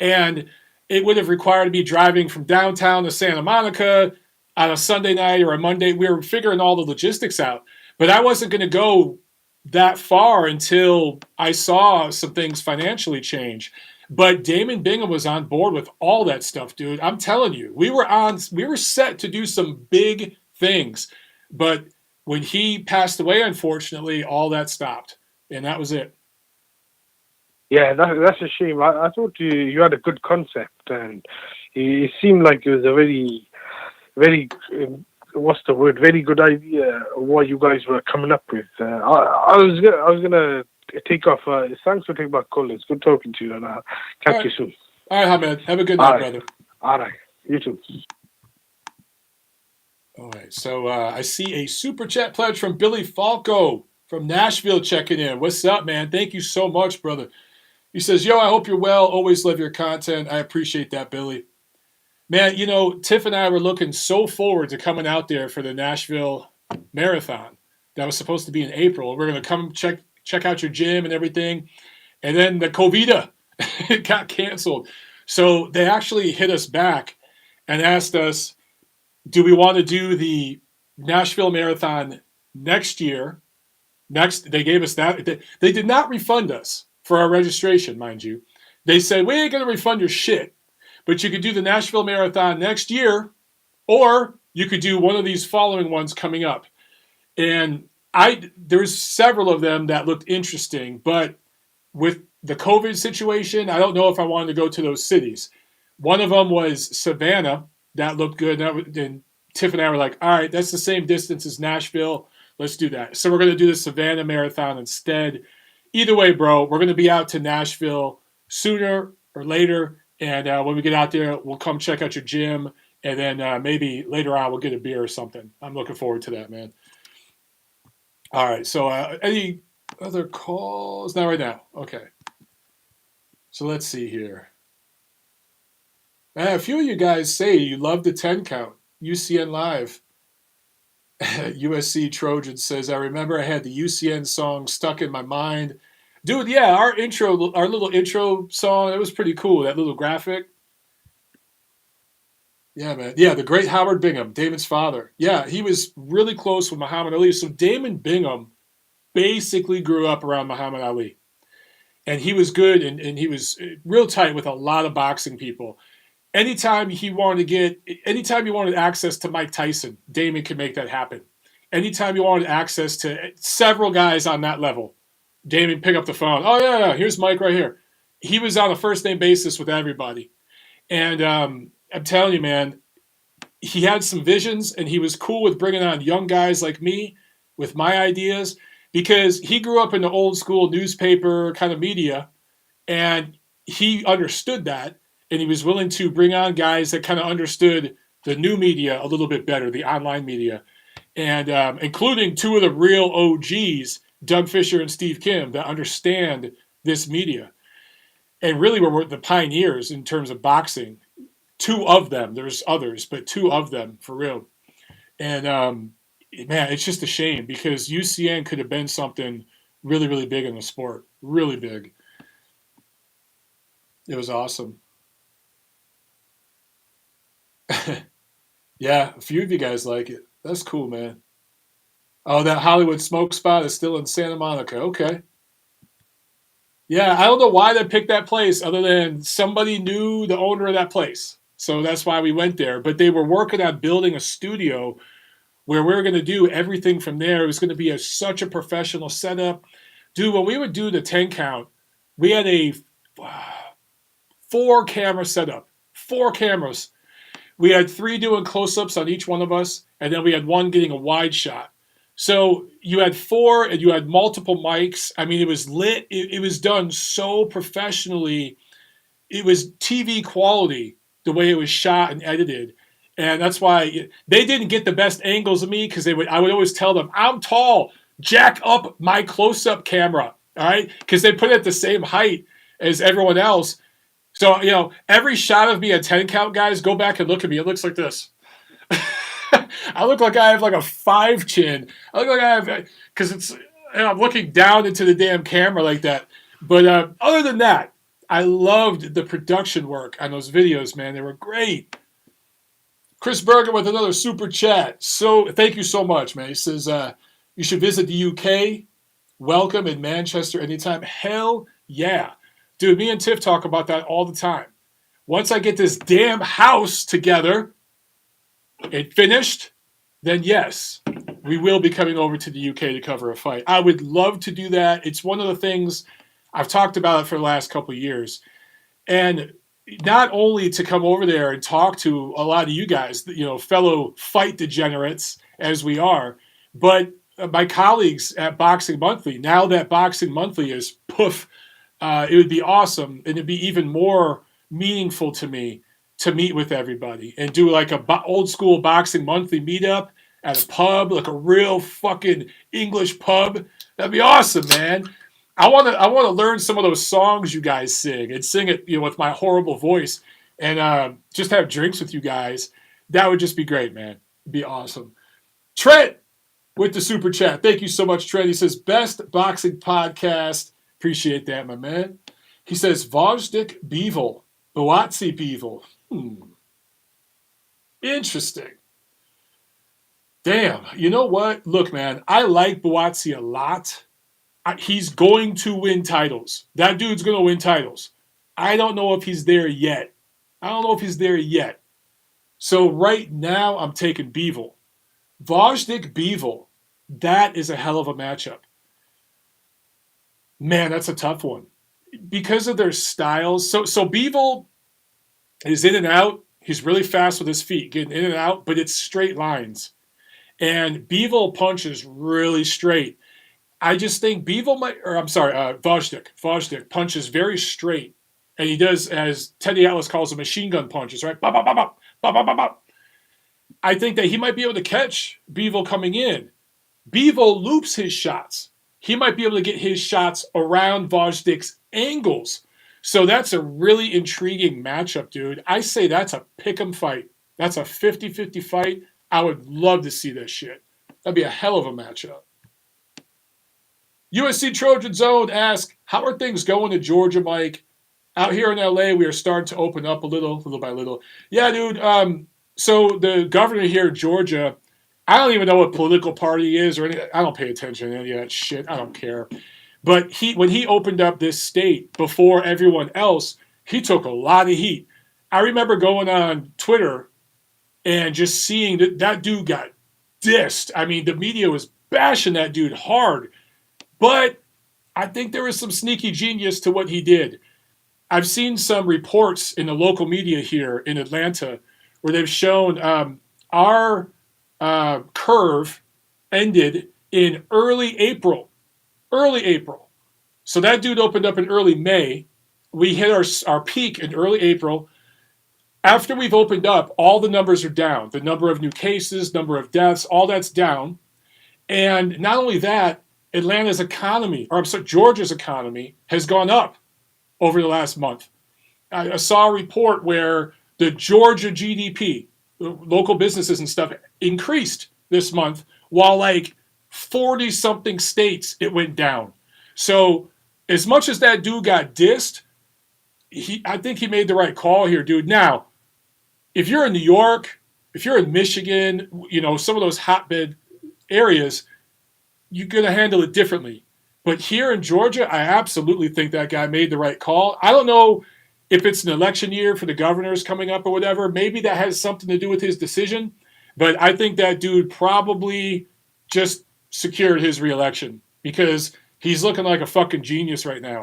And it would have required me driving from downtown to Santa Monica on a Sunday night or a Monday. We were figuring all the logistics out. But I wasn't going to go that far until I saw some things financially change. But Damon Bingham was on board with all that stuff, dude. I'm telling you, we were set to do some big things. But when he passed away, unfortunately, all that stopped. And that was it. Yeah, that's a shame. I thought you had a good concept, and it seemed like it was a very, very, what's the word? Very good idea of what you guys were coming up with. I was gonna take off. Thanks for taking my call. It's good talking to you, and I'll catch you soon. All right, Hamed. Have a good night, brother. All right. You too. All right. So I see a super chat pledge from Billy Falco from Nashville checking in. What's up, man? Thank you so much, brother. He says, yo, I hope you're well. Always love your content. I appreciate that, Billy. Man, Tiff and I were looking so forward to coming out there for the Nashville Marathon. that was supposed to be in April. We're going to come check out your gym and everything. And then the COVID it got canceled. So they actually hit us back and asked us, do we want to do the Nashville Marathon next year? They gave us that. They did not refund us for our registration, mind you. They said, we ain't going to refund your shit, but you could do the Nashville Marathon next year, or you could do one of these following ones coming up. And there's several of them that looked interesting, but with the COVID situation, I don't know if I wanted to go to those cities. One of them was Savannah. That looked good. And Tiff and I were like, all right, that's the same distance as Nashville. Let's do that. So we're going to do the Savannah Marathon instead. Either way, bro, we're going to be out to Nashville sooner or later. And when we get out there, we'll come check out your gym. And then maybe later on, we'll get a beer or something. I'm looking forward to that, man. All right. So any other calls? Not right now. Okay. So let's see here. A few of you guys say you love the 10 count. UCN Live. USC Trojan says, I remember I had the UCN song stuck in my mind. Dude, yeah, our little intro song, it was pretty cool. That little graphic. Yeah, man. Yeah, the great Howard Bingham, Damon's father. Yeah, he was really close with Muhammad Ali. So Damon Bingham basically grew up around Muhammad Ali. And he was good, and he was real tight with a lot of boxing people. Anytime you wanted access to Mike Tyson, Damon could make that happen. Anytime you wanted access to several guys on that level, Damon pick up the phone. Oh, yeah, here's Mike right here. He was on a first-name basis with everybody. And I'm telling you, man, he had some visions, and he was cool with bringing on young guys like me with my ideas, because he grew up in the old school newspaper kind of media, and he understood that, and he was willing to bring on guys that kind of understood the new media a little bit better, the online media, and including two of the real OGs, Doug Fisher and Steve Kim, that understand this media. And really were the pioneers in terms of boxing. Two of them. There's others, but two of them for real. And man, it's just a shame, because UCN could have been something really, really big in the sport. Really big. It was awesome. Yeah, a few of you guys like it. That's cool, man. Oh, that Hollywood smoke spot is still in Santa Monica. Okay. Yeah, I don't know why they picked that place other than somebody knew the owner of that place. So that's why we went there. But they were working on building a studio where we were going to do everything from there. It was going to be such a professional setup. Dude, when we would do the 10 count, we had a 4-camera setup. 4 cameras. We had 3 doing close-ups on each one of us, and then we had 1 getting a wide shot. So you had 4, and you had multiple mics. I mean, it was lit. It was done so professionally. It was TV quality, the way it was shot and edited. And that's why they didn't get the best angles of me, because I would always tell them, I'm tall, jack up my close-up camera, all right? Because they put it at the same height as everyone else. So, every shot of me at 10 count, guys, go back and look at me. It looks like this. I look like I have like a 5 chin. I look like I have, because I'm looking down into the damn camera like that. But other than that, I loved the production work on those videos, man. They were great. Chris Berger with another super chat. So thank you so much, man. He says, you should visit the UK. Welcome in Manchester anytime. Hell yeah. Dude, me and Tiff talk about that all the time. Once I get this damn house together and finished, then yes, we will be coming over to the UK to cover a fight. I would love to do that. It's one of the things I've talked about it for the last couple of years. And not only to come over there and talk to a lot of you guys, fellow fight degenerates as we are, but my colleagues at Boxing Monthly. Now that Boxing Monthly is poof, it would be awesome, and it'd be even more meaningful to me to meet with everybody and do like a old school Boxing Monthly meetup at a pub, like a real fucking English pub. That'd be awesome, man. I want to learn some of those songs you guys sing and sing it, with my horrible voice, and just have drinks with you guys. That would just be great, man. It'd be awesome. Trent, with the super chat. Thank you so much, Trent. He says, best boxing podcast. Appreciate that, my man. He says, Vojtik Bivol. Boatsi Bivol. Interesting. Damn. You know what? Look, man, I like Boatsi a lot. He's going to win titles. That dude's going to win titles. I don't know if he's there yet. So right now, I'm taking Bivol. Vojtik Bivol. That is a hell of a matchup. Man, that's a tough one. Because of their styles. So Bivol is in and out. He's really fast with his feet, getting in and out, but it's straight lines. And Bivol punches really straight. I just think Vojtik punches very straight. And he does, as Teddy Atlas calls them, machine gun punches, right? Bop, bop, bop, bop, bop, bop, bop, bop. I think that he might be able to catch Bivol coming in. Bivol loops his shots. He might be able to get his shots around Vojtik's angles. So that's a really intriguing matchup, dude. I say that's a pick'em fight. That's a 50-50 fight. I would love to see this shit. That'd be a hell of a matchup. USC Trojan Zone asks, how are things going in Georgia, Mike? Out here in LA, we are starting to open up little by little. Yeah, dude. So the governor here in Georgia, I don't even know what political party he is or anything. I don't pay attention to any of that shit. I don't care. But when he opened up this state before everyone else, he took a lot of heat. I remember going on Twitter and just seeing that dude got dissed. I mean, the media was bashing that dude hard. But I think there was some sneaky genius to what he did. I've seen some reports in the local media here in Atlanta where they've shown our curve ended in early April. So that dude opened up in early May. We hit our peak in early April. After we've opened up, all the numbers are down. The number of new cases, number of deaths, all that's down. And not only that, Georgia's economy has gone up over the last month. I saw a report where the Georgia GDP, local businesses and stuff, increased this month, while like 40-something states it went down. So as much as that dude got dissed, I think he made the right call here, dude. Now, if you're in New York, if you're in Michigan, some of those hotbed areas, you're going to handle it differently. But here in Georgia, I absolutely think that guy made the right call. I don't know if it's an election year for the governors coming up or whatever. Maybe that has something to do with his decision. But I think that dude probably just secured his reelection because he's looking like a fucking genius right now.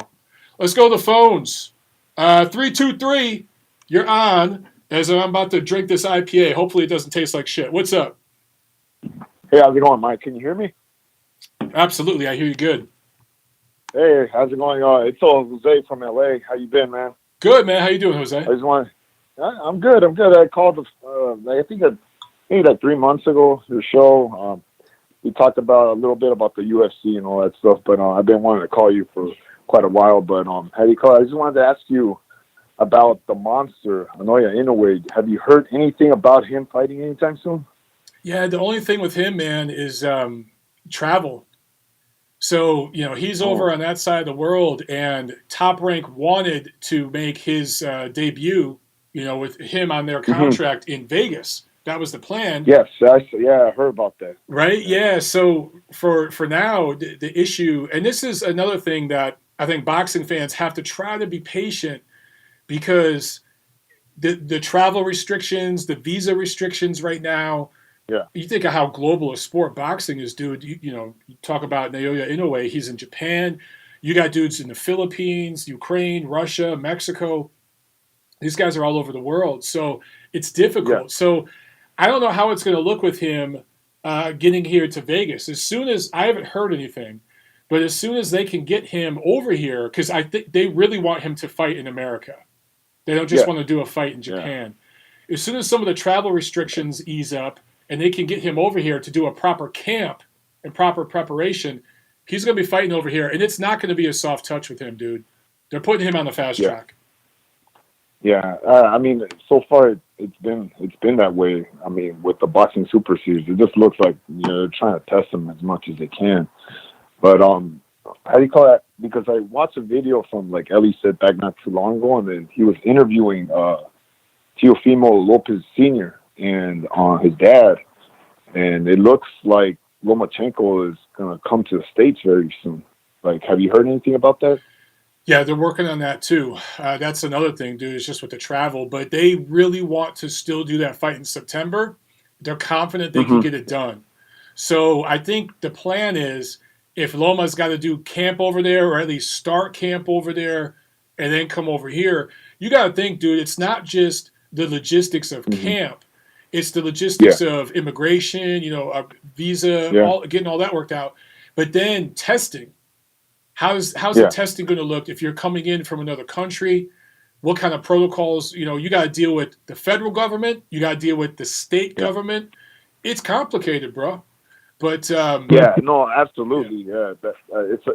Let's go to the phones. 323, you're on as I'm about to drink this IPA. Hopefully it doesn't taste like shit. What's up? Hey, how's it going, Mike? Can you hear me? Absolutely. I hear you good. Hey, how's it going? It's Jose from LA. How you been, man? Good, man. How you doing, Jose? I'm good. I called, I think like 3 months ago, your show. We talked about a little bit about the UFC and all that stuff, but I've been wanting to call you for quite a while. But how do you call it? I just wanted to ask you about the monster, Anoya Inoue. Have you heard anything about him fighting anytime soon? Yeah, the only thing with him, man, is travel. So, he's over on that side of the world, and Top Rank wanted to make his debut, with him on their contract in Vegas. That was the plan. Yes, I heard about that. Right? Yeah. So for now, the issue, and this is another thing that I think boxing fans have to try to be patient, because the travel restrictions, the visa restrictions right now. Yeah. You think of how global a sport boxing is, dude. You talk about Naoya Inoue. He's in Japan. You got dudes in the Philippines, Ukraine, Russia, Mexico. These guys are all over the world. So it's difficult. Yeah. So I don't know how it's going to look with him getting here to Vegas. As soon as I haven't heard anything, but as soon as they can get him over here, because I think they really want him to fight in America. They don't just want to do a fight in Japan. Yeah. As soon as some of the travel restrictions ease up, and they can get him over here to do a proper camp and proper preparation, he's going to be fighting over here. And it's not going to be a soft touch with him, dude. They're putting him on the fast track. Yeah, I mean, so far it's been that way. I mean, with the boxing super series, it just looks like they're trying to test them as much as they can. But how do you call that? Because I watched a video from like Ellie said back not too long ago, and then he was interviewing Teofimo Lopez Sr. and his dad, and it looks like Lomachenko is gonna come to the States very soon. Like, have you heard anything about that? Yeah, they're working on that too. That's another thing, dude. It's just with the travel, but they really want to still do that fight in September. They're confident they can Mm-hmm. get it done. So I think the plan is if Loma's got to do camp over there, or at least start camp over there, and then come over here, you got to think, dude. It's not just the logistics of Mm-hmm. camp; it's the Yeah, logistics of immigration, visa, yeah, all getting all that worked out. But then testing. How's the yeah, testing going to look if you're coming in from another country? What kind of protocols? You got to deal with the federal government. You got to deal with the state yeah. government. It's complicated, bro. But Yeah, no, yeah, absolutely. Yeah,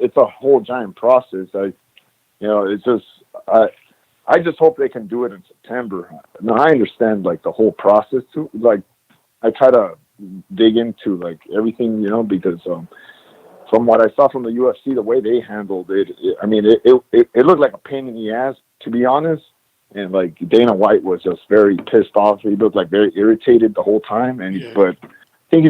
it's a whole giant process. It's just I just hope they can do it in September. Now I understand like the whole process too. Like I try to dig into like everything, because from what I saw from the UFC, the way they handled it, I mean, it looked like a pain in the ass, to be honest. And like Dana White was just very pissed off. He looked like very irritated the whole time. yeah. But I think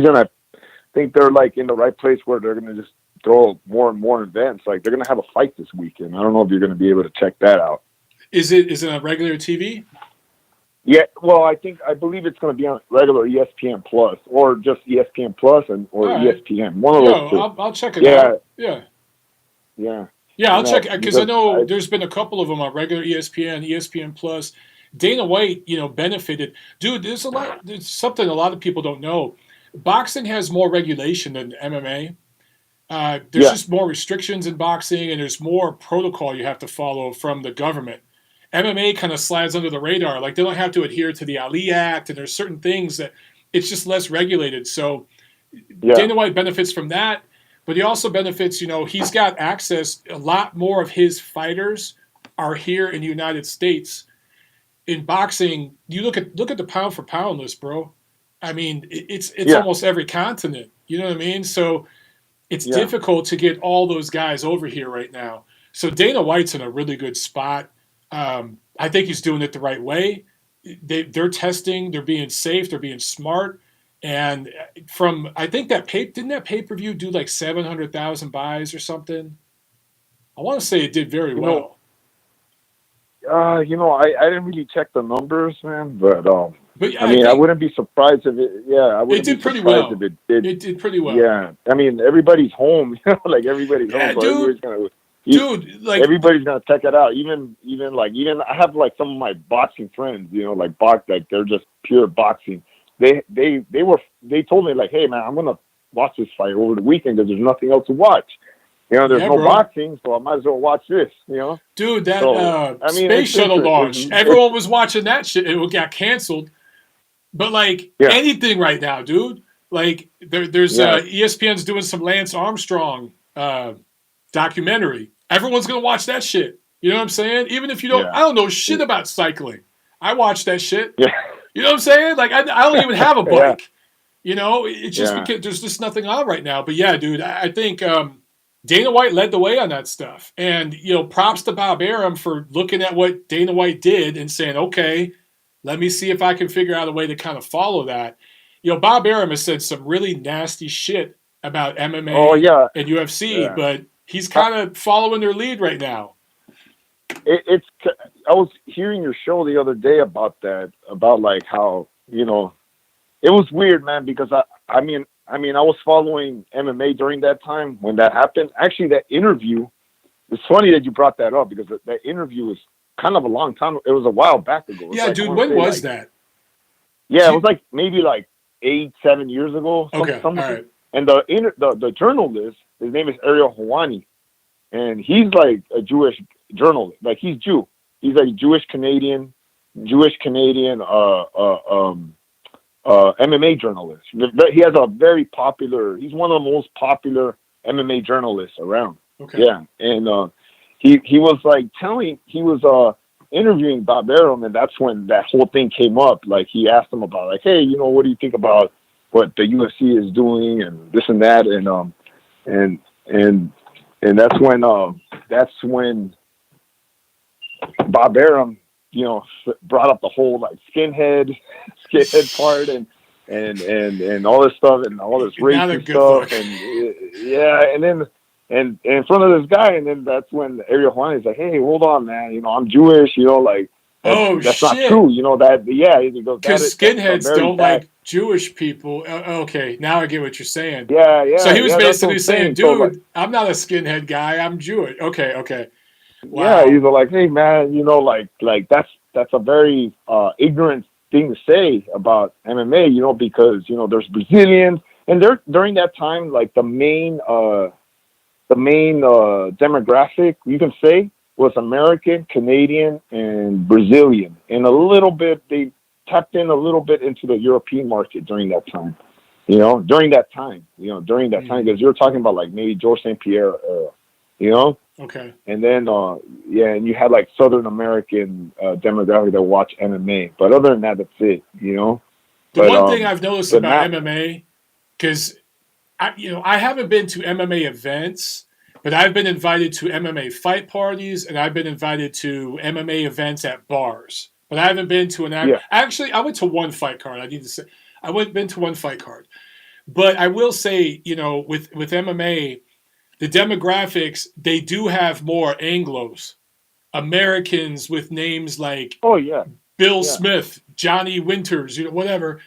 think they're like in the right place where they're gonna just throw more and more events. Like they're gonna have a fight this weekend. I don't know if you're gonna be able to check that out. Is it on regular TV? Yeah, well, I believe it's going to be on regular ESPN Plus or just ESPN Plus or All right. ESPN. One of those Yo, two. I'll check it Yeah, out. Yeah. yeah. Yeah, I'll check because I Because know there's been a couple of them on regular ESPN, ESPN Plus. Dana White, benefited. Dude, there's something a lot of people don't know. Boxing has more regulation than MMA. There's yeah, just more restrictions in boxing, and there's more protocol you have to follow from the government. MMA kind of slides under the radar. Like they don't have to adhere to the Ali Act, and there's certain things that it's just less regulated. So yeah, Dana White benefits from that, but he also benefits. He's got access. A lot more of his fighters are here in the United States. In boxing, you look at the pound for pound list, bro. I mean, it's yeah, almost every continent. You know what I mean? So it's yeah. difficult to get all those guys over here right now. So Dana White's in a really good spot. I think he's doing it the right way. They're testing. They're being safe. They're being smart. And I think didn't that pay per view do like 700,000 buys or something? I want to say it did very You know, well. I didn't really check the numbers, man, but But I I mean, I think wouldn't be surprised if it. Yeah, I it wouldn't be did pretty surprised if well. it did. It did pretty well. Yeah, I mean, everybody's home. Like everybody's home, Yeah, so everybody's dude, gonna. dude, like Everybody's gonna check it out. Even I have like some of my boxing friends, like they're just pure boxing. They told me like, hey man, I'm gonna watch this fight over the weekend because there's nothing else to watch. There's yeah, no bro. boxing, so I might as well watch this. Dude, that So I mean, space it's shuttle interesting. launch, everyone was watching that shit. It got canceled. But like Yeah, anything right now, dude. Like there's yeah, ESPN's doing some Lance Armstrong documentary. Everyone's gonna watch that shit. You know what I'm saying? Even if I yeah, don't know shit about cycling. I watch that shit. yeah, You know what I'm saying? Like I don't even have a yeah, bike. It's just yeah. because there's just nothing on right now. But yeah, dude, I think Dana White led the way on that stuff. And props to Bob Arum for looking at what Dana White did and saying, okay, let me see if I can figure out a way to kind of follow that. Bob Arum has said some really nasty shit about Oh MMA yeah, and UFC, yeah. but he's I, kind of following their lead right now. it's. I was hearing your show the other day about that, about like how it was weird, man, because I was following MMA during that time when that happened. Actually, that interview, it's funny that you brought that up because that interview was kind of a long time. It was a while back ago. It was Yeah, like, I dude, want to when say was like, that? yeah, Do it was you, like maybe like 7 years ago, okay, all something. right. And the journalist, his name is Ariel Hawani, and he's like a Jewish journalist. Like he's Jew. He's like Jewish Canadian MMA journalist. He has a very popular. He's one of the most popular MMA journalists around. Okay. Yeah, and he was like telling. He was interviewing Bob Arum, and that's when that whole thing came up. Like he asked him about, like, hey, what do you think about what the UFC is doing and this and that, and that's when Bob Arum, brought up the whole like skinhead part and all this stuff and all this racist stuff and then and in front of this guy, and then that's when Ariel Juan is like, hey, hold on, man, I'm Jewish, like that's not true, he goes, because skinheads don't like Jewish people. Okay, now I get what you're saying. Yeah. So he was basically saying, saying, dude, so, like, I'm not a skinhead guy, I'm Jewish. Okay. Wow. Yeah, he's like, hey man, like that's a very ignorant thing to say about MMA, because there's Brazilians, and during that time, like the main demographic you can say was American, Canadian, and Brazilian, and a little bit they tapped in a little bit into the European market during that time. During that time, because you're talking about like maybe George St. Pierre era, Okay. And then, and you had like Southern American demographic that watch MMA, but other than that, that's it, The one thing I've noticed about MMA, because I haven't been to MMA events, but I've been invited to MMA fight parties, and I've been invited to MMA events at bars. But I haven't been to actually, I went to one fight card. I need to say, been to one fight card. But I will say, with MMA, the demographics, they do have more Anglos, Americans with names like Bill Smith, Johnny Winters, whatever,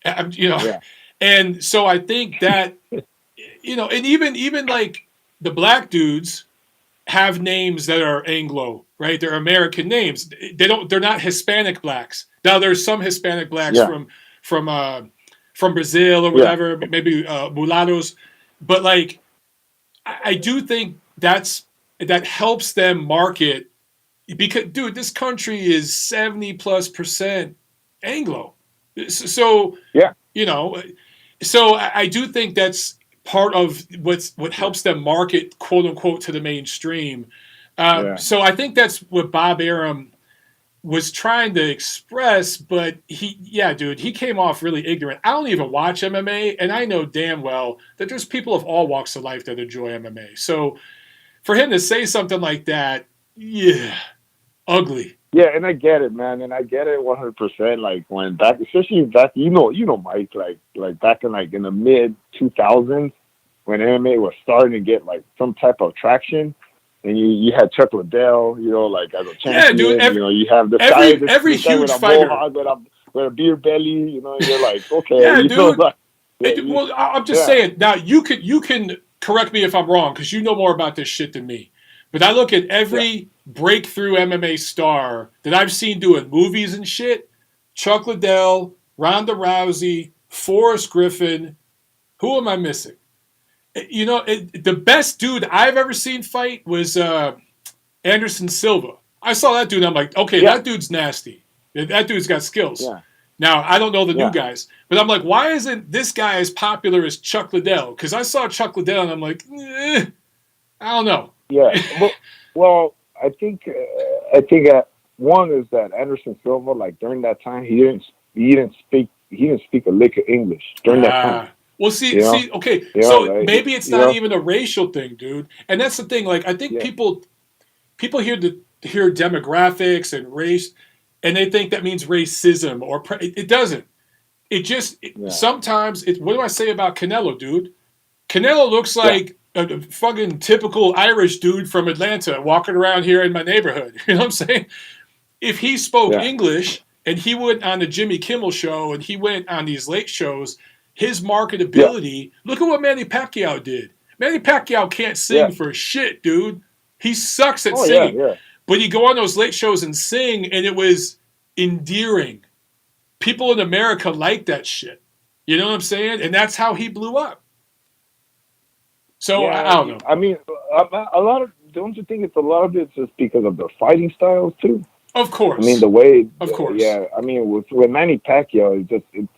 and so I think that, and even like the black dudes have names that are Anglo, right? They're American names. They're not Hispanic blacks. Now there's some Hispanic blacks from Brazil or whatever, maybe mulattoes, but like, I do think that helps them market, because, dude, this country is 70+% Anglo. So, so I do think that's part of what helps them market, quote unquote, to the mainstream. So I think that's what Bob Arum was trying to express, but he came off really ignorant. I don't even watch MMA, and I know damn well that there's people of all walks of life that enjoy MMA. So for him to say something like that, ugly. Yeah, and I get it, man, and I get it 100%. Like especially back, Mike, like back in the mid 2000s when MMA was starting to get like some type of traction. And you had Chuck Liddell, like as a champion. Yeah, dude. You have this every guy huge with a fighter mohawk, with a beer belly. You're like, okay, yeah, dude. Like, well, I'm just saying. Now you can correct me if I'm wrong, because you know more about this shit than me. But I look at every breakthrough MMA star that I've seen doing movies and shit: Chuck Liddell, Ronda Rousey, Forrest Griffin. Who am I missing? The best dude I've ever seen fight was Anderson Silva. I saw that dude, and I'm like, okay, that dude's nasty. That dude's got skills. Yeah. Now, I don't know the new guys, but I'm like, why isn't this guy as popular as Chuck Liddell? Because I saw Chuck Liddell, and I'm like, I don't know. Yeah. Well, I think one is that Anderson Silva, like during that time, he didn't speak a lick of English during that time. Well, see, okay, so maybe it's not even a racial thing, dude. And that's the thing. Like, I think people hear demographics and race, and they think that means racism, or it doesn't. It just sometimes what do I say about Canelo, dude? Canelo looks like a fucking typical Irish dude from Atlanta walking around here in my neighborhood. You know what I'm saying? If he spoke English and he went on the Jimmy Kimmel show and he went on these late shows, his marketability, look at what Manny Pacquiao did. Manny Pacquiao can't sing for shit, dude. He sucks at singing. Yeah. But he'd go on those late shows and sing, and it was endearing. People in America like that shit. You know what I'm saying? And that's how he blew up. So, I don't know. I mean, don't you think it's a lot of it's just because of the fighting styles, too? Of course. I mean, the way, of course. Yeah. I mean, with Manny Pacquiao,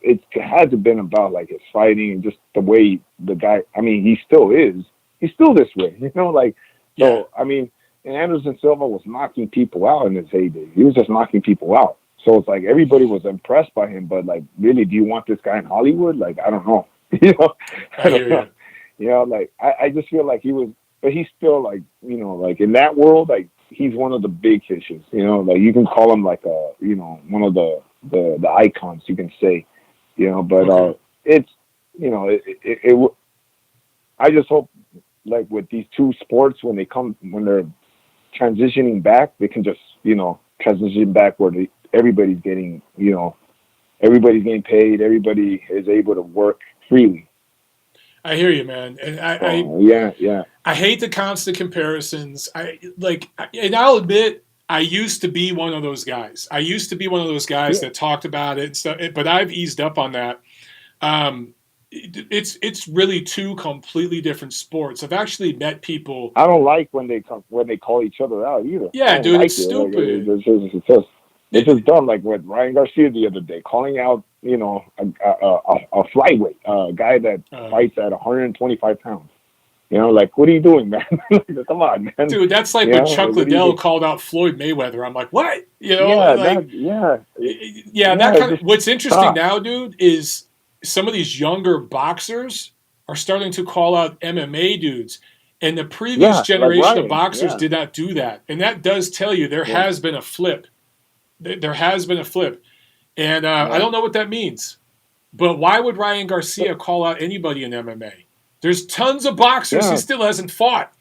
it had to have been about like his fighting and just the way the guy. I mean, he still is. He's still this way, like. So I mean, And Anderson Silva was knocking people out in his heyday. He was just knocking people out. So it's like everybody was impressed by him, but like, really, do you want this guy in Hollywood? Like, I don't know. You know, I I don't hear know. you. You know, like I just feel like he was, but he's still like, you know, like in that world, like he's one of the big fishes. You know, like you can call him like a, you know, one of the icons. You can say, you know, but Okay. it's, you know, I just hope like with these two sports when they're transitioning back, they can just, you know, transition back where everybody's getting, you know, everybody's getting paid, everybody is able to work freely. I hear you, man. And So yeah, yeah, I hate the constant comparisons. And I'll admit, I used to be one of those guys. I used to be one of those guys yeah. that talked about it and stuff, but I've eased up on that. Um, it's really two completely different sports. I've actually met people. I don't like when they call each other out either. I Yeah, don't dude, it's like it. Like stupid. it's It, just dumb. Like with Ryan Garcia the other day, calling out, you know, a flyweight, a guy that uh, fights at 125 pounds. You know, like what are you doing, man? Come on, man. dude, that's like You when know, Chuck like, what are you Liddell doing? called out Floyd Mayweather. I'm like, what? You know, Yeah, like, yeah, that kind of. just What's interesting stop. now, dude, is some of these younger boxers are starting to call out MMA dudes. And the previous Yeah, like generation of Ryan. boxers Yeah, did not do that. And that does tell you there yeah, has been a flip. There has been a flip. And I yeah. don't know what that means. But why would Ryan But, Garcia call out anybody in MMA? There's tons of boxers he yeah, still hasn't fought.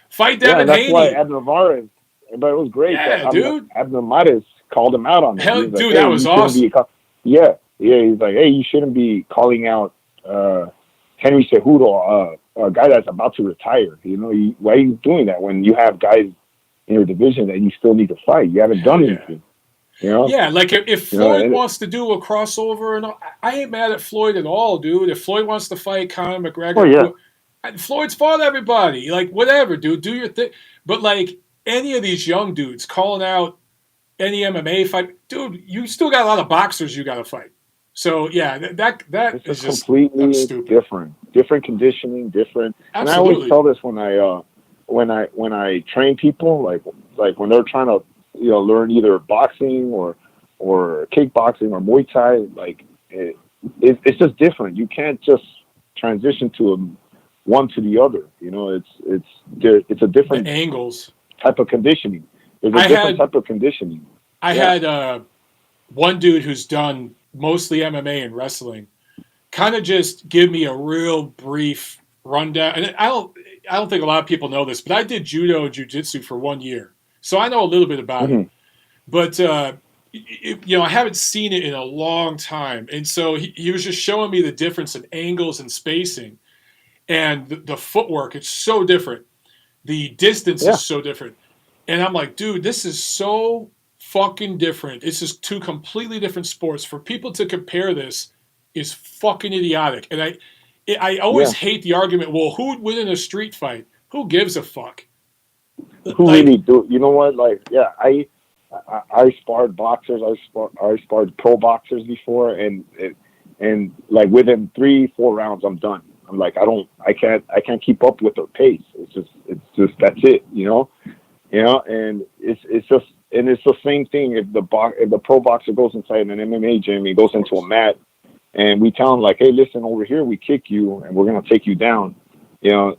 Fight yeah, Devin and that's why Haney. Abner Mares. But it was great that Yeah, dude. Abner Mares called him out on it. He Hell, was like, dude, "Hey, that was you shouldn't be." awesome. Yeah, yeah. He's like, "Hey, you shouldn't be calling out Henry Cejudo, a guy that's about to retire. You know, why are you doing that when you have guys in your division that you still need to fight? You haven't Hell done yeah. anything. You know, Yeah, like if you know." Floyd And wants to do a crossover, and I ain't mad at Floyd at all, dude. If Floyd wants to fight Conor oh McGregor, yeah, Floyd's fought everybody. Like whatever, dude, do your thing. But like any of these young dudes calling out any MMA fight, dude, you still got a lot of boxers you got to fight. So yeah, that it's is just just that's completely stupid. different conditioning, different. And I always Absolutely. tell this when I train people, like when they're trying to, you know, learn either boxing or kickboxing or Muay Thai, like it's just different. You can't just transition to one to the other. You know, it's a The different angles. type of conditioning. There's a I different had type of conditioning. I Yeah. had one dude who's done mostly MMA and wrestling kind of just give me a real brief rundown. And I don't think a lot of people know this, but I did judo and jujitsu for 1 year, so I know a little bit about it. Hmm. But I haven't seen it in a long time, and so he was just showing me the difference in angles and spacing and the footwork. It's so different. The distance is Yeah. so different, and I'm like, dude, this is so fucking different. It's just two completely different sports. For people to compare this is fucking idiotic. And I always Yeah. hate the argument. Well, who would win in a street fight? Who gives a fuck? Who Like, really do? You know what? Like, yeah, I sparred boxers. I sparred pro boxers before, and like within 3-4 rounds, I'm done. I'm like, I can't keep up with their pace. It's just that's it. You know, and it's the same thing if the pro boxer goes inside an MMA gym, he goes of into a course, mat, and we tell him like, hey, listen, over here we kick you, and we're gonna take you down. You know,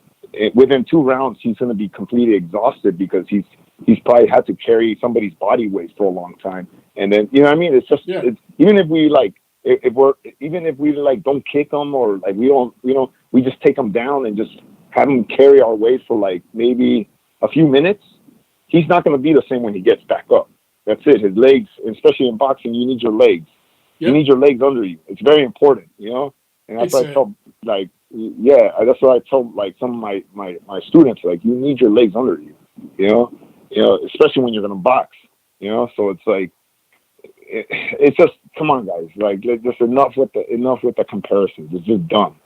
within 2 rounds, he's gonna be completely exhausted because he's probably had to carry somebody's body weight for a long time, and then you know what I mean. yeah, Even if we like. Even if we like don't kick them or like we just take them down and just have them carry our weight for like maybe a few minutes, he's not going to be the same when he gets back up. That's it. His legs, especially in boxing, you need your legs. You yep. need your legs under you. It's very important, you know. And that's It's what I a tell like, yeah, that's what I tell like some of my students. Like, you need your legs under you, especially when you're going to box, So it's like it's just come on, guys. Like, just enough with the comparisons. It's just dumb.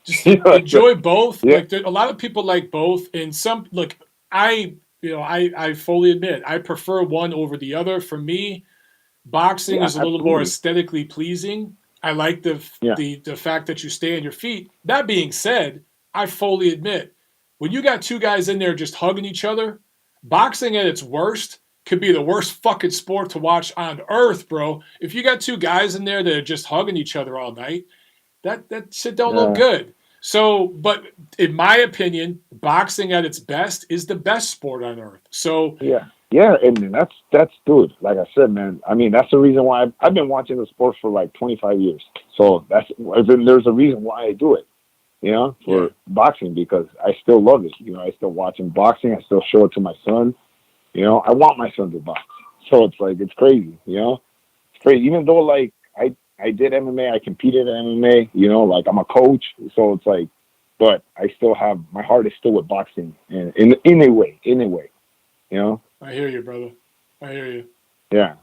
just It's just, enjoy both. yeah, Like a lot of people like both, and some look. I fully admit I prefer one over the other. For me, boxing yeah, is a little more absolutely, aesthetically pleasing. I like the yeah, the the fact that you stay on your feet. That being said, I fully admit when you got two guys in there just hugging each other, boxing at its worst could be the worst fucking sport to watch on earth, bro. If you got two guys in there that are just hugging each other all night, that shit don't look Yeah, good. So, but in my opinion, boxing at its best is the best sport on earth. So, yeah, yeah, and that's good. Like I said, man. I mean, that's the reason why I've been watching the sport for like 25 years. So there's a reason why I do it. yeah, For boxing because I still love it. I still watching boxing. I still show it to my son. I want my son to box. So it's like it's crazy. It's crazy. Even though like I did MMA, I competed in MMA. Like I'm a coach. So it's like, but I still have my heart is still with boxing in a way. You know. I hear you, brother. I hear you. Yeah.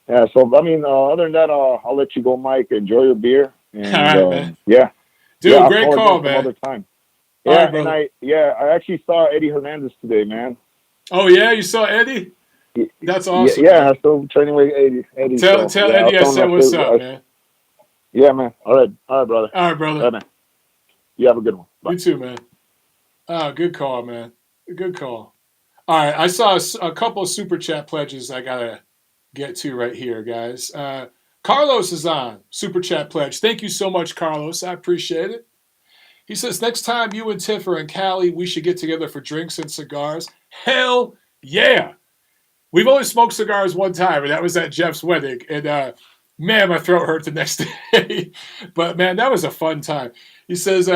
Yeah. So I mean, other than that, I'll let you go, Mike. Enjoy your beer, All and right, man. yeah, yeah, Dude, I'll great call again call, some man. other time. All Yeah, right, and brother. I actually saw Eddie Hernandez today, man. Oh yeah, you saw Eddie? That's Yeah, awesome, yeah, I'm man. still training with Eddie. So Tell yeah, I'll Eddie I tell him said what's up, man. yeah, man. All right, brother. All right, All brother. right, man. You have a good one. Bye. You too, man. Good call, man. Good call. All right, I saw a couple of super chat pledges I gotta get to right here, guys. Carlos is on super chat pledge. Thank you so much, Carlos. I appreciate it. He says next time you and Tiff are in Cali, we should get together for drinks and cigars. Hell yeah! We've only smoked cigars one time, and that was at Jeff's wedding. And man, my throat hurt the next day. But man, that was a fun time. He says,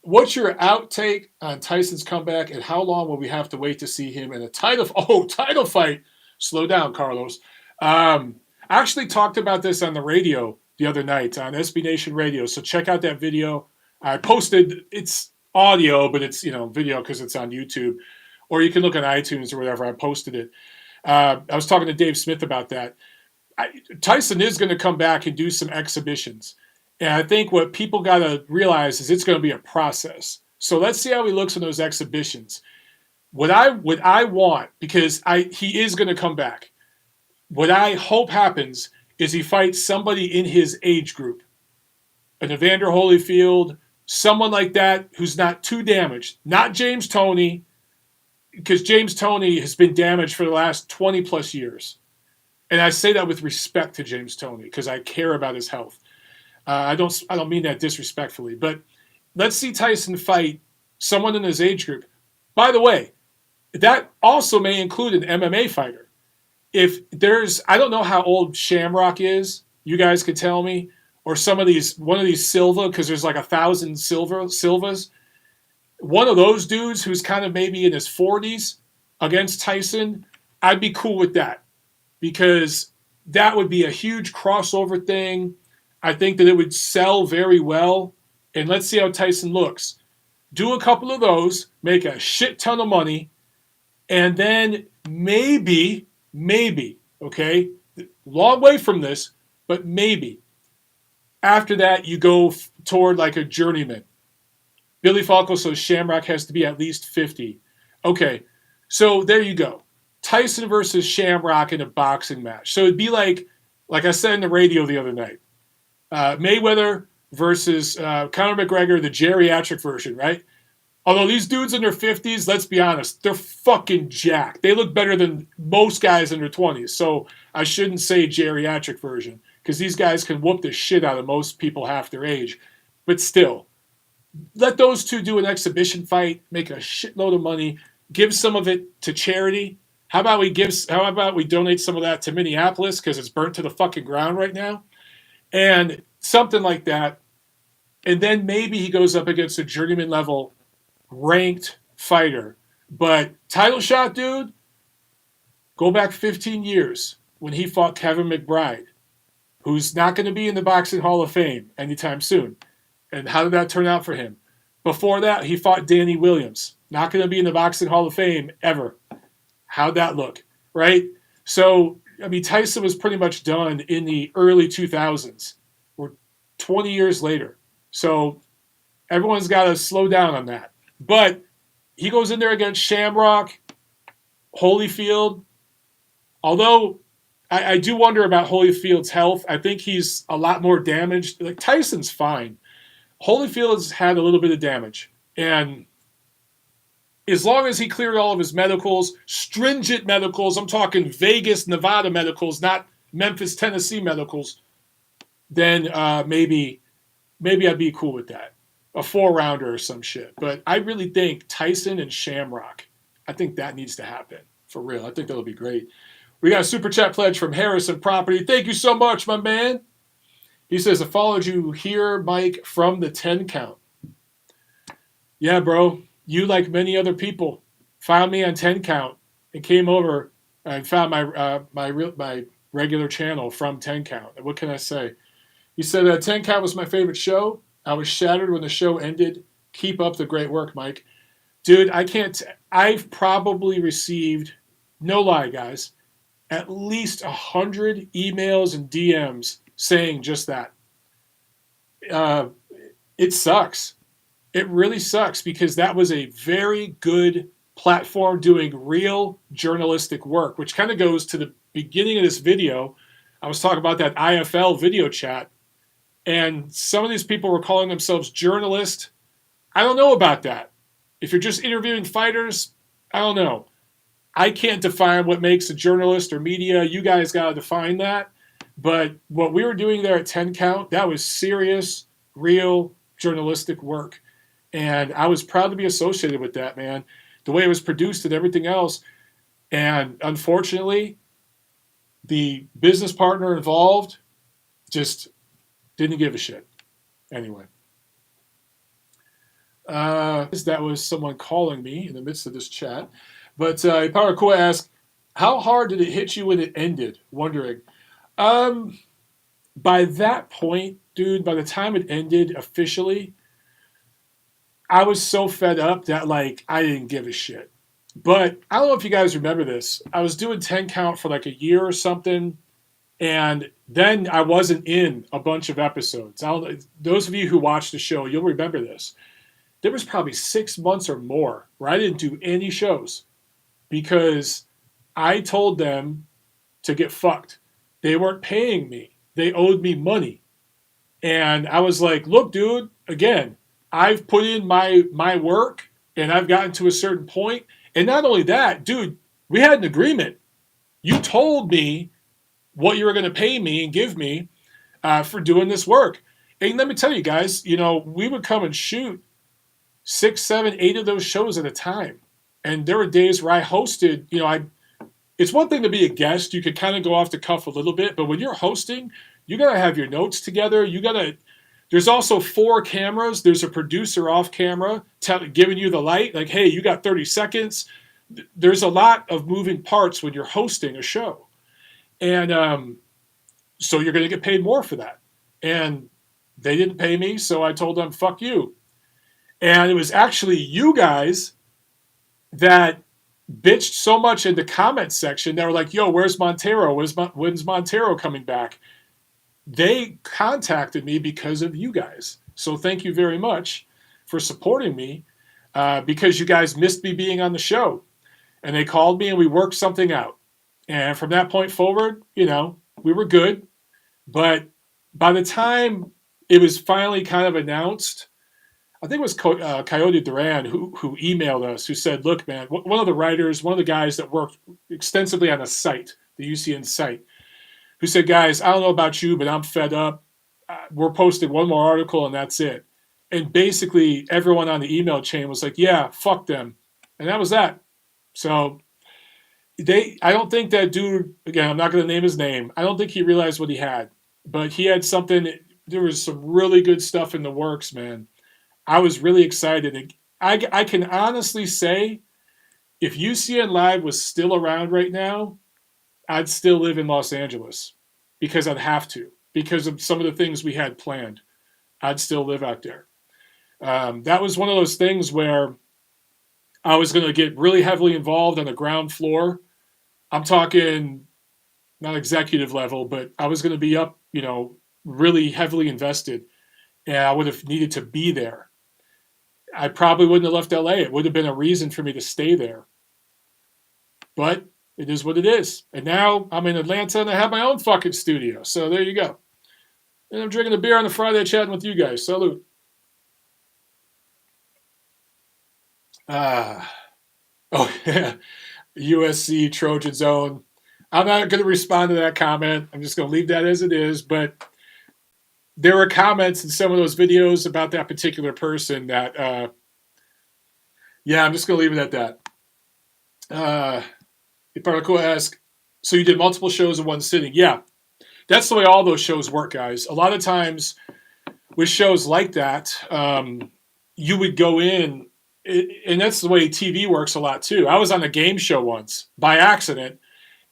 "What's your outtake on Tyson's comeback, and how long will we have to wait to see him in a title? Oh, title fight! Slow down, Carlos. I actually talked about this on the radio the other night on SB Nation Radio. So check out that video. I posted it's audio, but it's video because it's on YouTube, or you can look on iTunes or whatever. I posted it. I was talking to Dave Smith about that. Tyson is going to come back and do some exhibitions. And I think what people got to realize is it's going to be a process. So let's see how he looks in those exhibitions. What I want, because he is going to come back, what I hope happens is he fights somebody in his age group, an Evander Holyfield, someone like that who's not too damaged. Not James Toney, because James Toney has been damaged for the last 20 plus years. And I say that with respect to James Toney because I care about his health. I don't mean that disrespectfully, but let's see Tyson fight someone in his age group. By the way, that also may include an MMA fighter. If there's, I don't know how old Shamrock is. You guys could tell me, or one of these Silva, because there's like 1,000 Silvas. One of those dudes who's kind of maybe in his 40s against Tyson, I'd be cool with that because that would be a huge crossover thing. I think that it would sell very well. And let's see how Tyson looks. Do a couple of those, make a shit ton of money, and then maybe, okay, long way from this, but maybe after that you go toward like a journeyman. Billy Falco says Shamrock has to be at least 50. Okay, so there you go. Tyson versus Shamrock in a boxing match. So it'd be like I said in the radio the other night, Mayweather versus Conor McGregor, the geriatric version, right? Although these dudes in their 50s, let's be honest, they're fucking jacked. They look better than most guys in their 20s. So I shouldn't say geriatric version because these guys can whoop the shit out of most people half their age. But still, let those two do an exhibition fight, make a shitload of money, give some of it to charity. How about we donate some of that to Minneapolis because it's burnt to the fucking ground right now? And something like that. And then maybe he goes up against a journeyman level ranked fighter. But title shot, dude, go back 15 years when he fought Kevin McBride, who's not going to be in the Boxing Hall of Fame anytime soon. And how did that turn out for him? Before that, he fought Danny Williams, not going to be in the Boxing Hall of Fame ever. How'd that look, right? So, I mean, Tyson was pretty much done in the early 2000s. We're 20 years later. So everyone's got to slow down on that. But he goes in there against Shamrock, Holyfield. Although I do wonder about Holyfield's health. I think he's a lot more damaged. Like Tyson's fine. Holyfield's had a little bit of damage. And as long as he cleared all of his medicals, stringent medicals, I'm talking Vegas, Nevada medicals, not Memphis, Tennessee medicals, then maybe I'd be cool with that. A 4-rounder or some shit. But I really think Tyson and Shamrock, I think that needs to happen. For real. I think that'll be great. We got a super chat pledge from Harrison Property. Thank you so much, my man. He says, I followed you here, Mike, from the 10 count. Yeah, bro. You, like many other people, found me on 10 count and came over and found my regular channel from 10 count. What can I say? He said, 10 count was my favorite show. I was shattered when the show ended. Keep up the great work, Mike. Dude, I've probably received, no lie, guys, at least 100 emails and DMs saying just that. It sucks. It really sucks because that was a very good platform doing real journalistic work, which kind of goes to the beginning of this video. I was talking about that IFL video chat, and some of these people were calling themselves journalists. I don't know about that. If you're just interviewing fighters, I don't know. I can't define what makes a journalist or media. You guys got to define that. But what we were doing there at 10 count, that was serious, real journalistic work. And I was proud to be associated with that, man. The way it was produced and everything else. And unfortunately, the business partner involved just didn't give a shit. Anyway. That was someone calling me in the midst of this chat. But Power Koi asked, how hard did it hit you when it ended? Wondering. By that point, dude, by the time it ended officially, I was so fed up that, like, I didn't give a shit. But I don't know if you guys remember this. I was doing 10 count for like a year or something, and then I wasn't in a bunch of episodes. Those of you who watched the show, you'll remember this. There was probably 6 months or more where I didn't do any shows because I told them to get fucked. They weren't paying me. They owed me money. And I was like, look, dude, again, I've put in my work and I've gotten to a certain point. And not only that, dude, we had an agreement. You told me what you were going to pay me and give me for doing this work. And let me tell you guys, we would come and shoot 6, 7, 8 of those shows at a time. And there were days where I hosted, it's one thing to be a guest. You could kind of go off the cuff a little bit. But when you're hosting, you got to have your notes together. There's also 4 cameras. There's a producer off camera giving you the light. Like, hey, you got 30 seconds. There's a lot of moving parts when you're hosting a show. And so you're going to get paid more for that. And they didn't pay me, so I told them, fuck you. And it was actually you guys that bitched so much in the comments section that were like, yo, where's Montero? When's Montero coming back? They contacted me because of you guys. So thank you very much for supporting me because you guys missed me being on the show. And they called me and we worked something out. And from that point forward, we were good. But by the time it was finally kind of announced, I think it was Coyote Duran who emailed us, who said, look, man, one of the writers, one of the guys that worked extensively on the site, the UCN site, who said, guys, I don't know about you, but I'm fed up. We're posting one more article and that's it. And basically everyone on the email chain was like, yeah, fuck them. And that was that. So I don't think that dude, again, I'm not going to name his name. I don't think he realized what he had, but he had something. There was some really good stuff in the works, man. I was really excited. I can honestly say if UCN Live was still around right now, I'd still live in Los Angeles because I'd have to, because of some of the things we had planned. I'd still live out there. That was one of those things where I was going to get really heavily involved on the ground floor. I'm talking not executive level, but I was going to be up, really heavily invested, and I would have needed to be there. I probably wouldn't have left LA. It would have been a reason for me to stay there. But it is what it is. And now I'm in Atlanta and I have my own fucking studio. So there you go. And I'm drinking a beer on a Friday chatting with you guys. Salute. Oh, yeah. USC Trojan Zone. I'm not going to respond to that comment. I'm just going to leave that as it is. But there were comments in some of those videos about that particular person that, yeah, I'm just going to leave it at that. Iparako asks, so you did multiple shows in one sitting? Yeah, that's the way all those shows work, guys. A lot of times with shows like that, you would go in, and that's the way TV works a lot too. I was on a game show once by accident,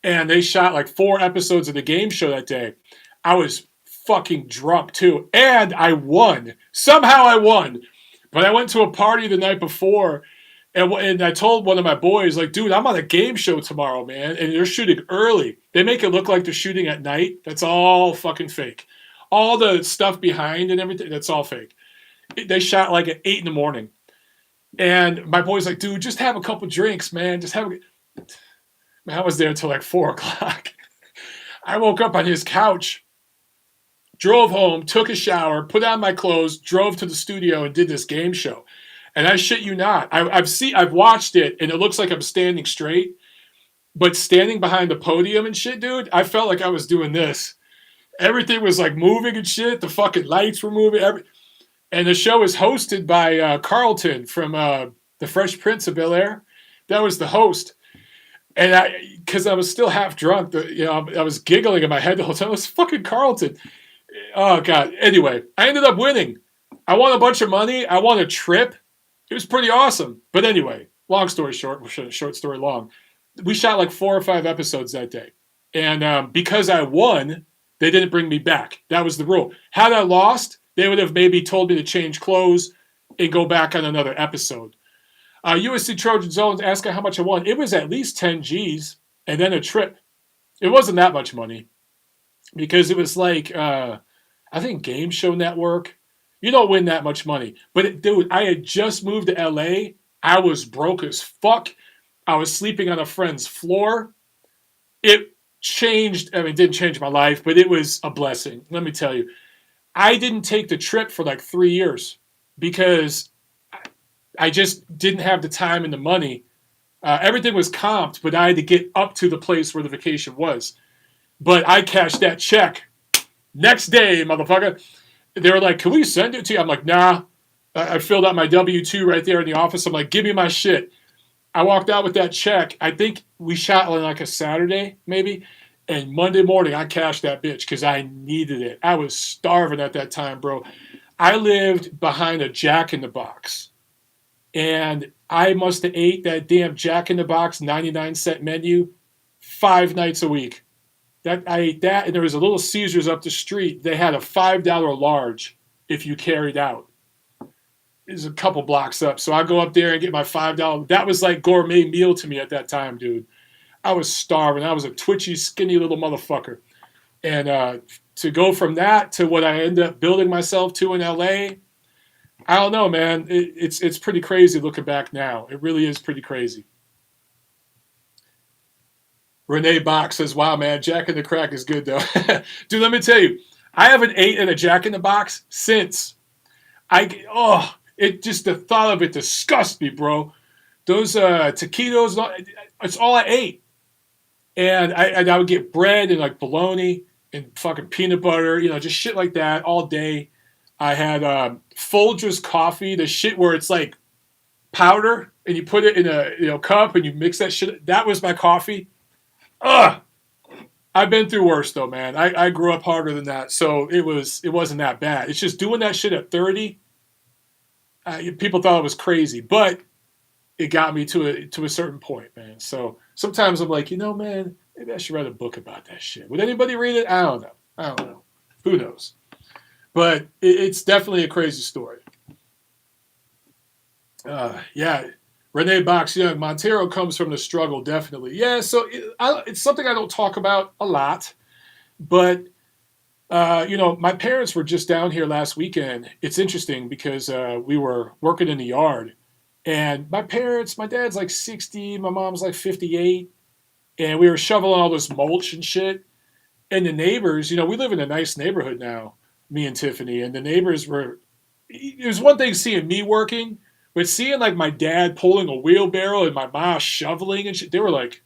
and they shot like 4 episodes of the game show that day. I was fucking drunk too, and I won. Somehow I won. But I went to a party the night before, and I told one of my boys, like, dude, I'm on a game show tomorrow, man, and they're shooting early. They make it look like they're shooting at night. That's all fucking fake. All the stuff behind and everything, that's all fake. They shot like at 8 in the morning. And my boy's like, dude, just have a couple drinks, man. Just have a... Man, I was there until like 4 o'clock. I woke up on his couch, drove home, took a shower, put on my clothes, drove to the studio, and did this game show. And I shit you not, I've watched it, and it looks like I'm standing straight, but standing behind the podium and shit, dude, I felt like I was doing this. Everything was like moving and shit. The fucking lights were moving. And the show is hosted by Carlton from The Fresh Prince of Bel-Air. That was the host. And because I was still half drunk, I was giggling in my head the whole time. It was fucking Carlton. Oh, God. Anyway, I ended up winning. I won a bunch of money. I won a trip. It was pretty awesome. But anyway, long story short, short story long, we shot like 4 or 5 episodes that day. And because I won, they didn't bring me back. That was the rule. Had I lost, they would have maybe told me to change clothes and go back on another episode. USC Trojan Zones asking how much I won. It was at least 10 G's and then a trip. It wasn't that much money because it was like, I think Game Show Network. You don't win that much money. But, dude, I had just moved to L.A. I was broke as fuck. I was sleeping on a friend's floor. It changed. I mean, it didn't change my life, but it was a blessing. Let me tell you. I didn't take the trip for like 3 years because I just didn't have the time and the money. Everything was comped, but I had to get up to the place where the vacation was. But I cashed that check next day, motherfucker. They were like, can we send it to you? I'm like, nah. I filled out my W-2 right there in the office. I'm like, give me my shit. I walked out with that check. I think we shot on like a Saturday, maybe. And Monday morning, I cashed that bitch because I needed it. I was starving at that time, bro. I lived behind a Jack in the Box. And I must have ate that damn Jack in the Box 99-cent menu 5 nights a week. I ate that, and there was a Little Caesars up the street. They had a $5 large if you carried out. It was a couple blocks up. So I go up there and get my $5. That was like gourmet meal to me at that time, dude. I was starving. I was a twitchy, skinny little motherfucker. And to go from that to what I ended up building myself to in LA, I don't know, man. It's pretty crazy looking back now. It really is pretty crazy. Renee Bach says, wow, man, Jack in the Crack is good, though. Dude, let me tell you, I haven't ate at a Jack in the Box since. The thought of it disgusts me, bro. Those taquitos, it's all I ate. And I would get bread and like bologna and fucking peanut butter, just shit like that all day. I had Folgers coffee, the shit where it's like powder and you put it in a cup and you mix that shit. That was my coffee. Ugh. I've been through worse though, man. I grew up harder than that, so it wasn't that bad. It's just doing that shit at 30. People thought it was crazy, but it got me to a certain point, man. So sometimes I'm like, man, maybe I should write a book about that shit. Would anybody read it? I don't know. Who knows? But it's definitely a crazy story. Yeah. Renee Box, Montero comes from the struggle, definitely. Yeah, so it's something I don't talk about a lot. But, my parents were just down here last weekend. It's interesting because we were working in the yard. And my dad's like 60, my mom's like 58. And we were shoveling all this mulch and shit. And the neighbors, we live in a nice neighborhood now, me and Tiffany. And the neighbors it was one thing seeing me working, But seeing like my dad pulling a wheelbarrow and my mom shoveling and shit, they were like,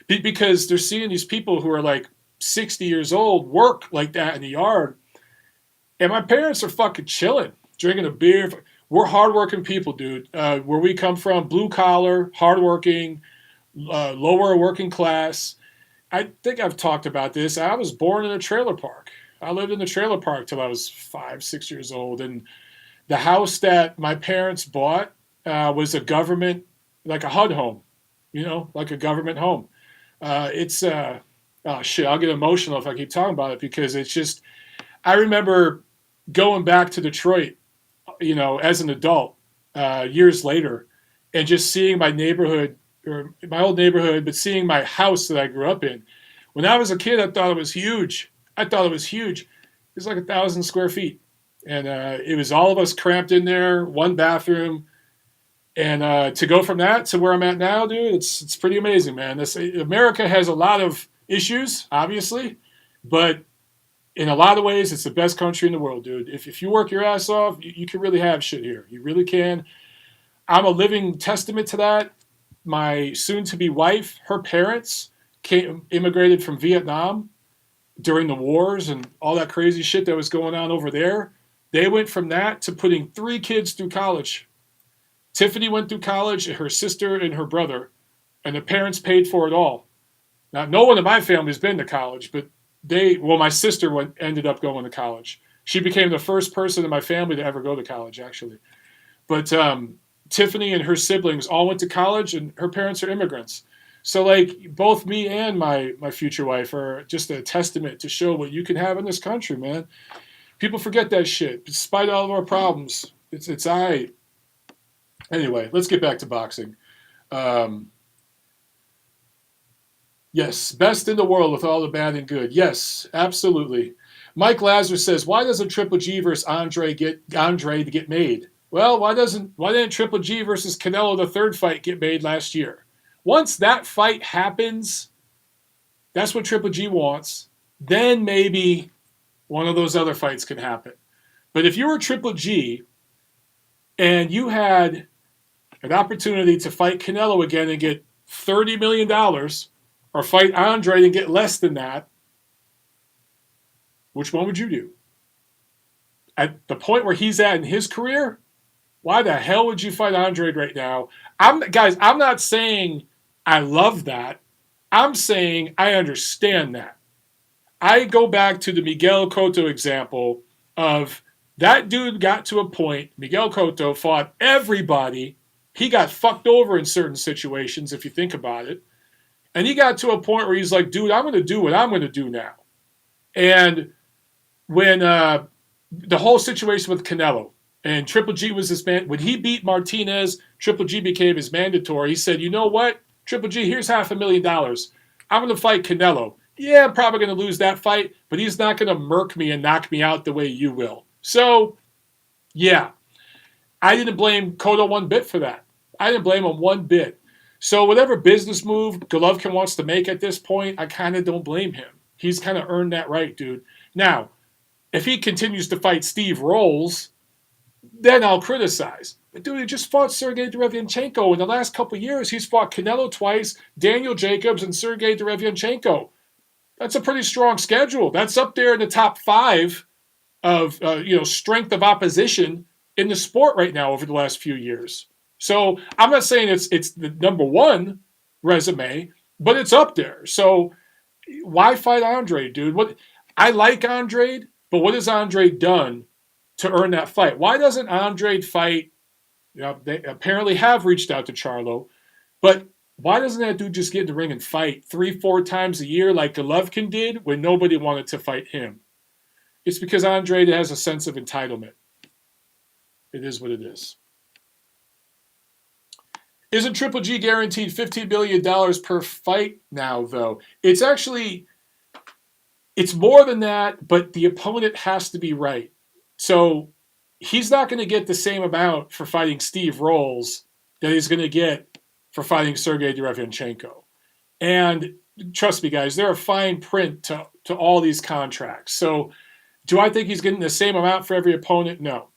because they're seeing these people who are like 60 years old work like that in the yard. And my parents are fucking chilling, drinking a beer. We're hardworking people, dude. Where we come from, blue collar, hardworking, lower working class. I think I've talked about this. I was born in a trailer park. I lived in the trailer park till I was 5, 6 years old. And the house that my parents bought was a government, like a HUD home, like a government home. Oh shit, I'll get emotional if I keep talking about it because it's just, I remember going back to Detroit, as an adult, years later, and just seeing my neighborhood or my old neighborhood, but seeing my house that I grew up in. When I was a kid, I thought it was huge. It was like 1,000 square feet. And it was all of us cramped in there, one bathroom. And to go from that to where I'm at now, dude, it's pretty amazing, man. America has a lot of issues, obviously, but in a lot of ways, it's the best country in the world, dude. If you work your ass off, you can really have shit here. You really can. I'm a living testament to that. My soon-to-be wife, her parents immigrated from Vietnam during the wars and all that crazy shit that was going on over there. They went from that to putting 3 kids through college. Tiffany went through college, her sister and her brother, and the parents paid for it all. Now, no one in my family has been to college, but my sister ended up going to college. She became the first person in my family to ever go to college, actually. But Tiffany and her siblings all went to college, and her parents are immigrants. So, like, both me and my future wife are just a testament to show what you can have in this country, man. People forget that shit. Despite all of our problems, it's all right. Anyway, let's get back to boxing. Yes, best in the world with all the bad and good. Yes, absolutely. Mike Lazarus says, why doesn't Triple G versus Andre to get made? Well, why didn't Triple G versus Canelo, the third fight, get made last year? Once that fight happens, that's what Triple G wants. Then maybe one of those other fights can happen. But if you were Triple G and you had an opportunity to fight Canelo again and get $30 million or fight Andre and get less than that, which one would you do? At the point where he's at in his career, why the hell would you fight Andre right now? I'm not saying I love that. I'm saying I understand that. I go back to the Miguel Cotto example of that dude got to a point, Miguel Cotto fought everybody. He got fucked over in certain situations, if you think about it. And he got to a point where he's like, dude, I'm going to do what I'm going to do now. And when the whole situation with Canelo and Triple G was his man, when he beat Martinez, Triple G became his mandatory. He said, you know what, Triple G, here's $500,000. I'm going to fight Canelo. Yeah, I'm probably going to lose that fight, but he's not going to murk me and knock me out the way you will. So, yeah, I didn't blame Cotto one bit for that. I didn't blame him one bit. So whatever business move Golovkin wants to make at this point, I kind of don't blame him. He's kind of earned that right, dude. Now, if he continues to fight Steve Rolls, then I'll criticize. But dude, he just fought Sergey Derevyanchenko. In the last couple of years, he's fought Canelo twice, Daniel Jacobs, and Sergey Derevyanchenko. That's a pretty strong schedule. That's up there in the top 5 of strength of opposition in the sport right now over the last few years. So I'm not saying it's the number 1 resume, but it's up there. So why fight Andre, dude? I like Andre, but what has Andre done to earn that fight? Why doesn't Andre fight? They apparently have reached out to Charlo, but why doesn't that dude just get in the ring and fight 3-4 times a year like Golovkin did when nobody wanted to fight him? It's because Andre has a sense of entitlement. It is what it is. Isn't Triple G guaranteed $15 million per fight now, though? It's more than that, but the opponent has to be right. So he's not going to get the same amount for fighting Steve Rolls that he's going to get for fighting Sergey Derevyanchenko. And trust me, guys, there are fine print to all these contracts. So do I think he's getting the same amount for every opponent? No.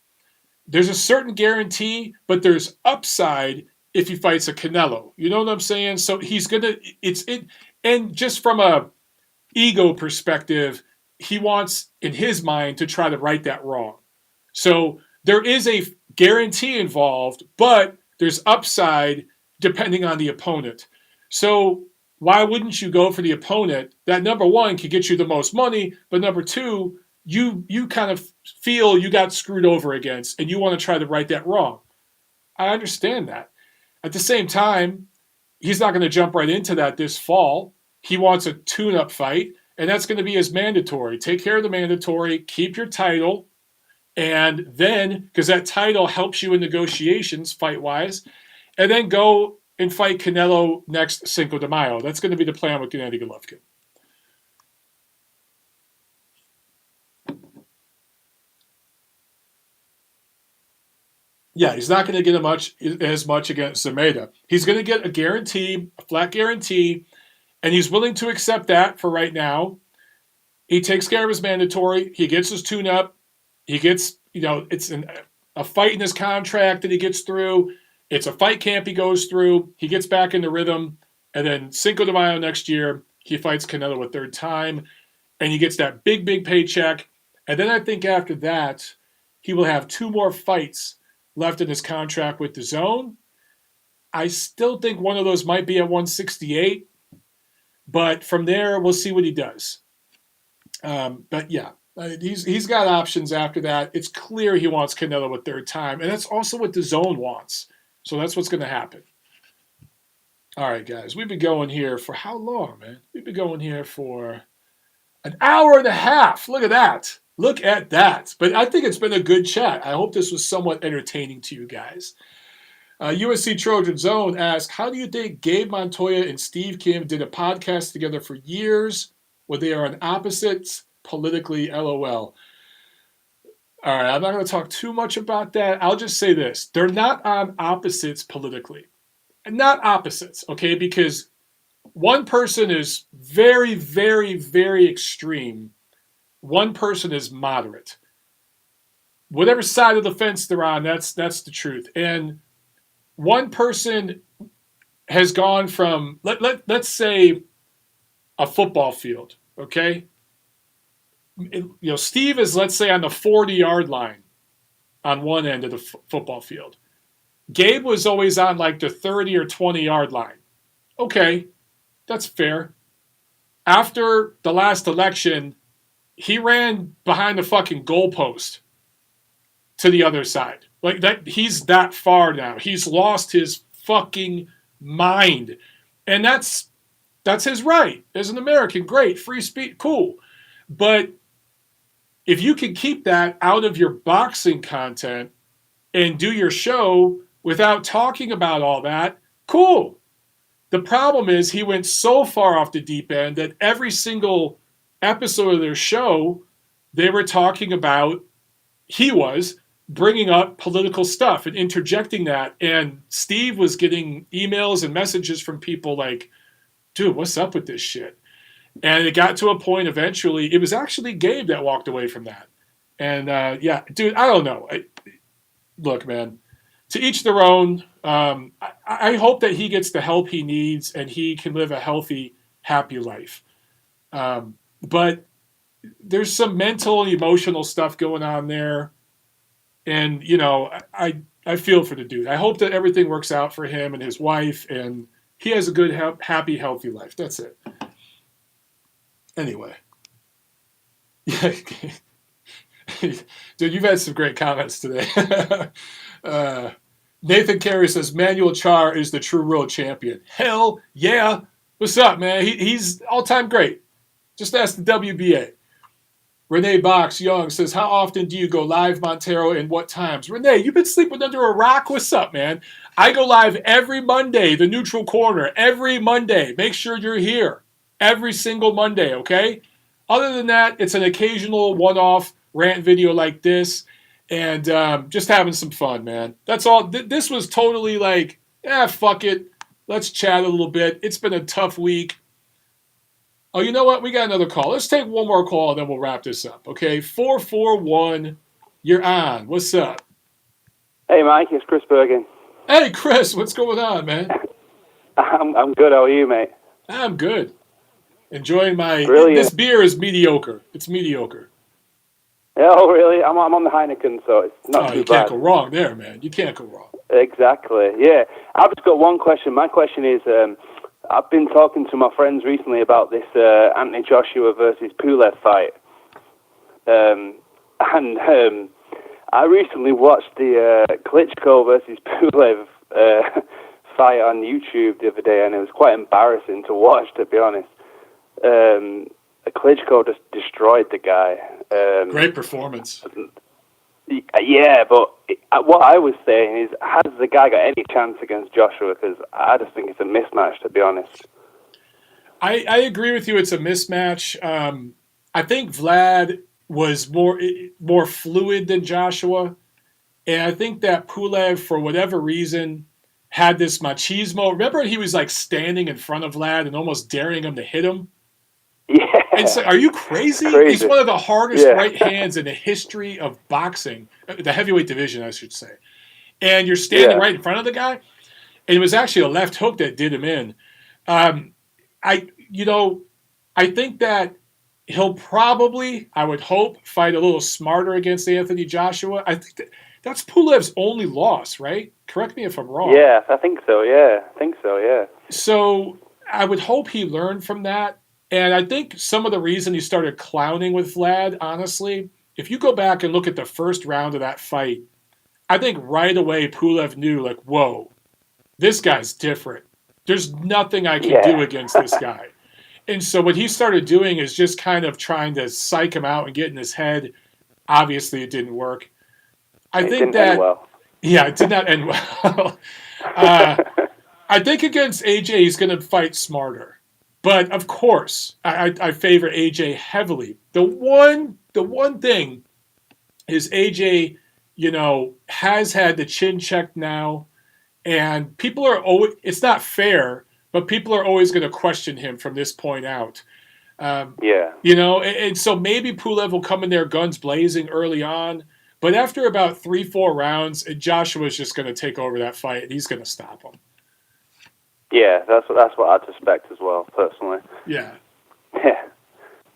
there's a certain guarantee, but there's upside if he fights a Canelo. You know what I'm saying? So he's gonna. And just from a ego perspective, he wants in his mind to try to right that wrong. So there is a guarantee involved, but there's upside depending on the opponent. So why wouldn't you go for the opponent that, number one, could get you the most money, but number two, you kind of feel you got screwed over against and you want to try to right that wrong. I understand that. At the same time, he's not going to jump right into that this fall. He wants a tune-up fight, and that's going to be his mandatory. Take care of the mandatory, keep your title, and then, because that title helps you in negotiations fight-wise, and then go and fight Canelo next Cinco de Mayo. That's going to be the plan with Gennady Golovkin. Yeah, he's not going to get as much against Zameda. He's going to get a guarantee, a flat guarantee, and he's willing to accept that for right now. He takes care of his mandatory. He gets his tune-up. He gets, it's a fight in his contract that he gets through. It's a fight camp he goes through. He gets back into rhythm. And then Cinco de Mayo next year, he fights Canelo a third time. And he gets that big, big paycheck. And then I think after that, he will have 2 more fights left in his contract with DAZN. I still think one of those might be at 168. But from there, we'll see what he does. But yeah, he's got options after that. It's clear he wants Canelo a third time. And that's also what DAZN wants. So that's what's going to happen. All right, guys. We've been going here for how long, man? We've been going here for an hour and a half. Look at that. Look at that. But I think it's been a good chat. I hope this was somewhat entertaining to you guys. USC Trojan Zone asks, how do you think Gabe Montoya and Steve Kim did a podcast together for years where they are on opposites politically, LOL? All right, I'm not going to talk too much about that. I'll just say this. They're not on opposites politically. Not opposites, okay? Because one person is very, very, very extreme. One person is moderate. Whatever side of the fence they're on, that's the truth. And one person has gone from, let's say, a football field, okay? Steve is, let's say, on the 40-yard line on one end of the football field. Gabe was always on like the 30 or 20-yard line. Okay, that's fair. After the last election, he ran behind the fucking goalpost to the other side. Like that, he's that far now. He's lost his fucking mind. And that's his right. As an American, great, free speech, cool. But if you can keep that out of your boxing content and do your show without talking about all that, cool. The problem is he went so far off the deep end that every single episode of their show, they were talking about, he was bringing up political stuff and interjecting that. And Steve was getting emails and messages from people like, dude, what's up with this shit? And it got to a point eventually, it was actually Gabe that walked away from that. And yeah, dude, I don't know. Look, man, to each their own. I hope that he gets the help he needs and he can live a healthy, happy life. But there's some mental and emotional stuff going on there. And, I feel for the dude. I hope that everything works out for him and his wife and he has a good, happy, healthy life. That's it. Anyway. Yeah. Dude, you've had some great comments today. Nathan Carey says, Manuel Char is the true world champion. Hell yeah. What's up, man? He's all-time great. Just ask the WBA. Renee Box Young says, how often do you go live, Montero, and what times? Renee, you've been sleeping under a rock. What's up, man? I go live every Monday, the Neutral Corner, every Monday. Make sure you're here every single Monday, okay? Other than that, it's an occasional one-off rant video like this, and just having some fun, man. That's all. This was totally like, fuck it. Let's chat a little bit. It's been a tough week. Oh, you know what? We got another call. Let's take one more call, and then we'll wrap this up, okay? 441, you're on. What's up? Hey, Mike, it's Chris Bergen. Hey, Chris, what's going on, man? I'm good. How are you, mate? I'm good. Enjoying this Brilliant. beer is mediocre. It's mediocre. Oh, really? I'm on the Heineken, so it's not Oh, too you can't bad. go wrong there, man. You can't go wrong. Exactly. Yeah. I've just got one question. My question is, I've been talking to my friends recently about this Anthony Joshua versus Pulev fight, and I recently watched the Klitschko versus Pulev fight on YouTube the other day, and it was quite embarrassing to watch, to be honest. Klitschko just destroyed the guy. Great performance. Yeah, but what I was saying is, has the guy got any chance against Joshua? Because I just think it's a mismatch, to be honest. I agree with you. It's a mismatch. I think Vlad was more fluid than Joshua, and I think that Pulev, for whatever reason, had this machismo. Remember, he was like standing in front of Vlad and almost daring him to hit him. Yeah. And so, are you crazy? Crazy. He's one of the hardest Yeah. right hands in the history of boxing, the heavyweight division, I should say. And you're standing right in front of the guy, and it was actually a left hook that did him in. I think that he'll probably, I would hope, fight a little smarter against Anthony Joshua. I think that's Pulev's only loss, right? Correct me if I'm wrong. Yeah, I think so. Yeah. So I would hope he learned from that. And I think some of the reason he started clowning with Vlad, honestly, if you go back and look at the first round of that fight, I think right away Pulev knew, like, whoa, this guy's different. There's nothing I can do against this guy. And so what he started doing is just kind of trying to psych him out and get in his head. Obviously, it didn't work. It didn't end well. Yeah, it did not end well. I think against AJ, he's going to fight smarter. But of course, I favor AJ heavily. The one thing is AJ, has had the chin checked now, and people are always, it's not fair, but people are always going to question him from this point out. And so maybe Pulev will come in there guns blazing early on, but after about 3-4 rounds, Joshua's just going to take over that fight, and he's going to stop him. Yeah, that's what I'd suspect as well, personally. Yeah. Yeah.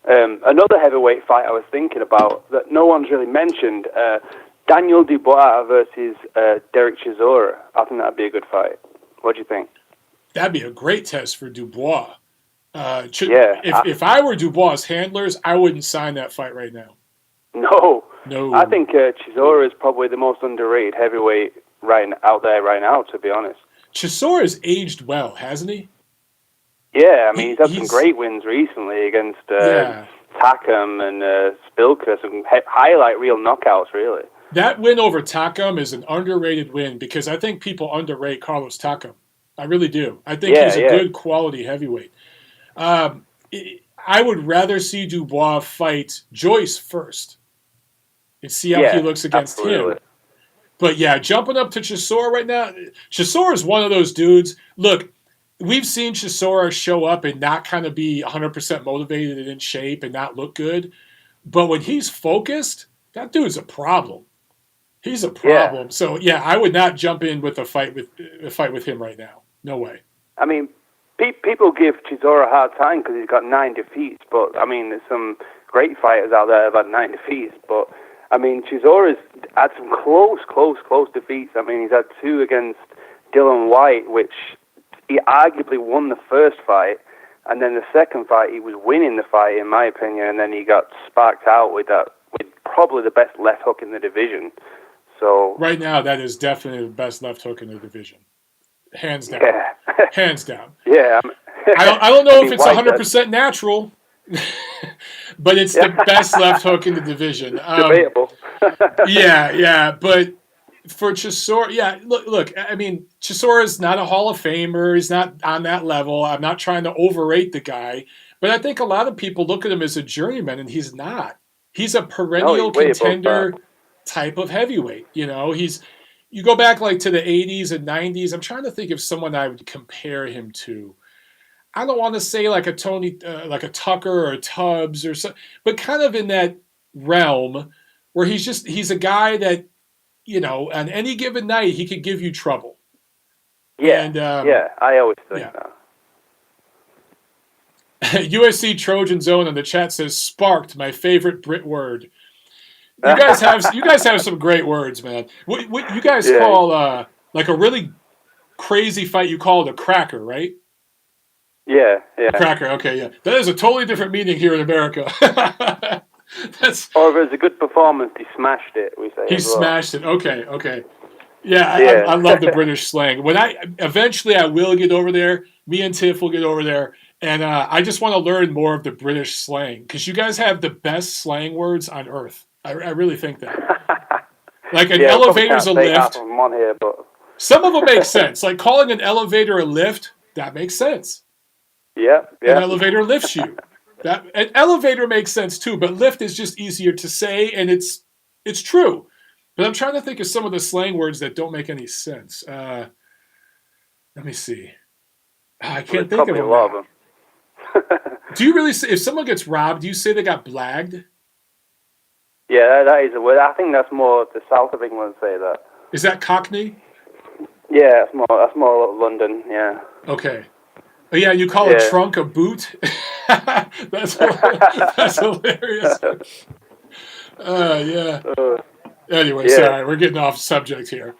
Another heavyweight fight I was thinking about that no one's really mentioned, Daniel Dubois versus Derek Chisora. I think that'd be a good fight. What do you think? That'd be a great test for Dubois. If I were Dubois' handlers, I wouldn't sign that fight right now. No. No. I think Chisora is probably the most underrated heavyweight out there right now, to be honest. Chisora has aged well, hasn't he? Yeah, I mean, he's had some great wins recently against Takam and Spilka, some highlight reel knockouts, really. That win over Takam is an underrated win because I think people underrate Carlos Takam. I really do. I think he's a good quality heavyweight. I would rather see Dubois fight Joyce first and see how he looks against him. But yeah, jumping up to Chisora right now, Chisora is one of those dudes. Look, we've seen Chisora show up and not kind of be 100% motivated and in shape and not look good. But when he's focused, that dude's a problem. He's a problem. Yeah. So yeah, I would not jump in with a fight with him right now. No way. I mean, people give Chisora a hard time because he's got 9 defeats. But I mean, there's some great fighters out there that have had 9 defeats. But I mean, Chisora's had some close defeats. I mean, he's had 2 against Dylan White, which he arguably won the first fight, and then the second fight he was winning the fight, in my opinion, and then he got sparked out with probably the best left hook in the division. So right now, that is definitely the best left hook in the division, hands down. Yeah. Hands down. Yeah. I don't know if it's 100% natural. But it's the best left hook in the division. Debatable. yeah. But for Chisora, look. I mean, Chisora is not a Hall of Famer. He's not on that level. I'm not trying to overrate the guy, but I think a lot of people look at him as a journeyman, and he's not. He's a perennial contender type of heavyweight. You go back like to the 80s and 90s. I'm trying to think of someone I would compare him to. I don't want to say like a Tony, like a Tucker or a Tubbs or so, but kind of in that realm where he's a guy that on any given night, he could give you trouble. Yeah, And yeah, I always think yeah. that. USC Trojan Zone in the chat says "sparked," my favorite Brit word. You guys have some great words, man. What you guys Yeah. call like a really crazy fight? You call it a cracker, right? Yeah, yeah. A cracker. Okay, yeah. That is a totally different meaning here in America. That's Or if it was a good performance, he smashed it, we say he as well. smashed it. Okay. Yeah, Yeah. I love the British slang. When I will get over there. Me and Tiff will get over there, and I just want to learn more of the British slang because you guys have the best slang words on earth. I really think that. Like an Yeah, we probably elevator's can't a say half lift. of them on here, but Some of them make sense. Like calling an elevator a lift, that makes sense. yeah. An elevator lifts you. An elevator makes sense too, but lift is just easier to say, and it's true. But I'm trying to think of some of the slang words that don't make any sense. Let me see. I can't think of probably them. a lot of them. Do you really say, if someone gets robbed, do you say they got blagged? Yeah, that is a word. I think that's more the south of England say that. Is that Cockney? Yeah, that's more London. Yeah. Okay. Oh, yeah, you call a trunk a boot? That's hilarious. Yeah. Anyway, sorry, we're getting off subject here.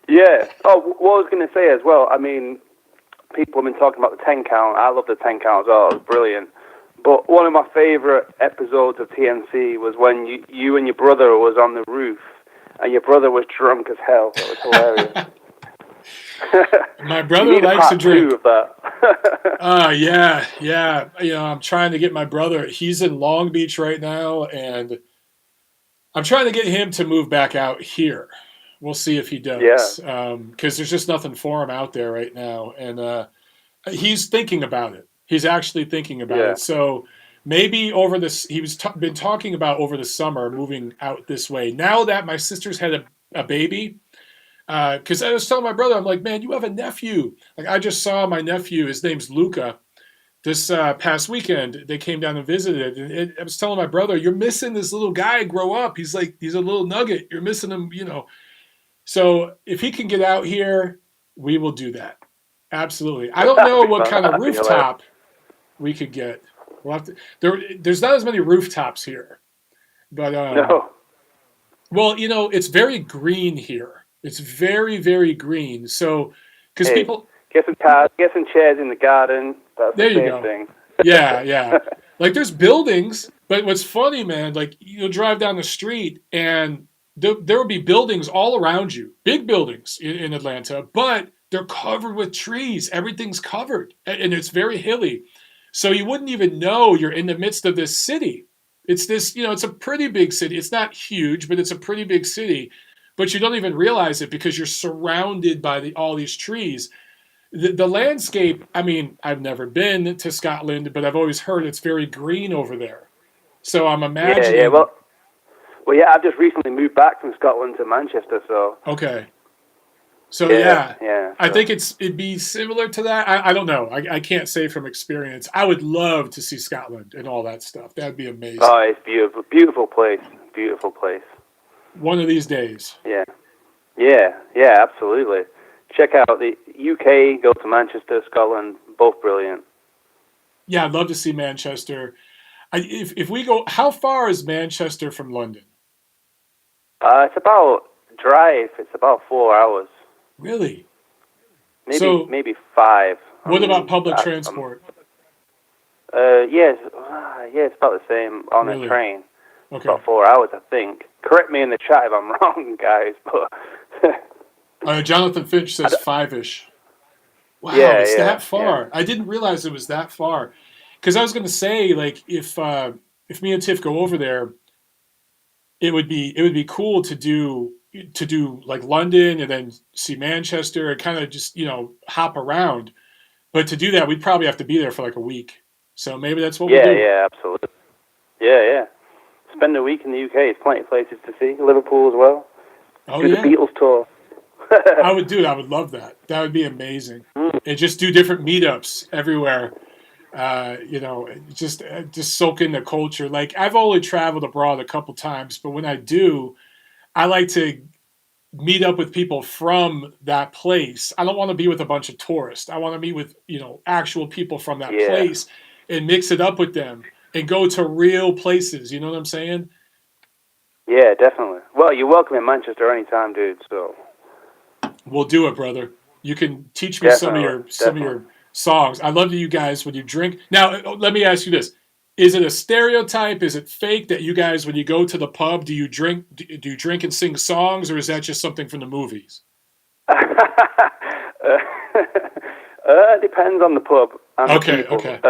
Yeah. Oh, what I was going to say as well, I mean, people have been talking about the 10 count. I love the 10 count as well. It was brilliant. But one of my favourite episodes of TNC was when you and your brother was on the roof and your brother was drunk as hell. That was hilarious. My brother likes to drink. Of that. Yeah. I'm trying to get my brother. He's in Long Beach right now, and I'm trying to get him to move back out here. We'll see if he does. Yeah. Because there's just nothing for him out there right now, and he's thinking about it. He's actually thinking about it. So maybe over this, been talking about over the summer moving out this way. Now that my sister's had a baby. Because I was telling my brother, I'm like, man, you have a nephew. Like, I just saw my nephew. His name's Luca. This past weekend, they came down and visited. And I was telling my brother, you're missing this little guy grow up. He's a little nugget. You're missing him, So if he can get out here, we will do that. Absolutely. I don't know what kind of rooftop we could get. We'll have to, there's not as many rooftops here. But, no. Well, it's very green here. It's very, very green. So, because people get some cars, get some chairs in the garden. That's the same thing. Yeah. Like there's buildings, but what's funny, man? Like you'll drive down the street and there will be buildings all around you, big buildings in Atlanta, but they're covered with trees. Everything's covered, and it's very hilly. So you wouldn't even know you're in the midst of this city. It's this, it's a pretty big city. It's not huge, but it's a pretty big city. But you don't even realize it because you're surrounded by all these trees. The landscape, I mean, I've never been to Scotland, but I've always heard it's very green over there. So I'm imagining. Yeah. Well, I've just recently moved back from Scotland to Manchester, so. Okay. So yeah. So. I think it'd be similar to that. I don't know. I can't say from experience. I would love to see Scotland and all that stuff. That'd be amazing. Oh, it's beautiful. Beautiful place. Beautiful place. One of these days. Yeah, absolutely. Check out the UK, go to Manchester, Scotland, both brilliant. Yeah, I'd love to see Manchester. If we go, how far is Manchester from London? It's about drive. It's about 4 hours. Really? Maybe 5. What about public transport? Yes, it's about the same on a train. Okay. About 4 hours, I think. Correct me in the chat if I'm wrong, guys. But Jonathan Finch says 5-ish. Wow, it's that far. Yeah. I didn't realize it was that far. Because I was going to say, like, if me and Tiff go over there, it would be cool to do like London and then see Manchester and kind of just hop around. But to do that, we'd probably have to be there for like a week. So maybe that's what we'll do. Yeah, absolutely. Yeah. Spend a week in the UK. There's plenty of places to see. Liverpool as well. Do the Beatles tour. I would do it. I would love that. That would be amazing. And just do different meetups everywhere. Just soak in the culture. Like I've only traveled abroad a couple times, but when I do, I like to meet up with people from that place. I don't want to be with a bunch of tourists. I want to meet with, actual people from that Yeah. place and mix it up with them and go to real places. You know what I'm saying? Yeah, definitely. Well, you're welcome in Manchester anytime, dude. So We'll do it, brother. You can teach me some of definitely. your songs. I love that you guys when you drink. Now, let me ask you this: is it a stereotype? Is it fake that you guys, when you go to the pub, do you drink? Do you drink and sing songs, or is that just something from the movies? Depends on the pub and the people. Okay.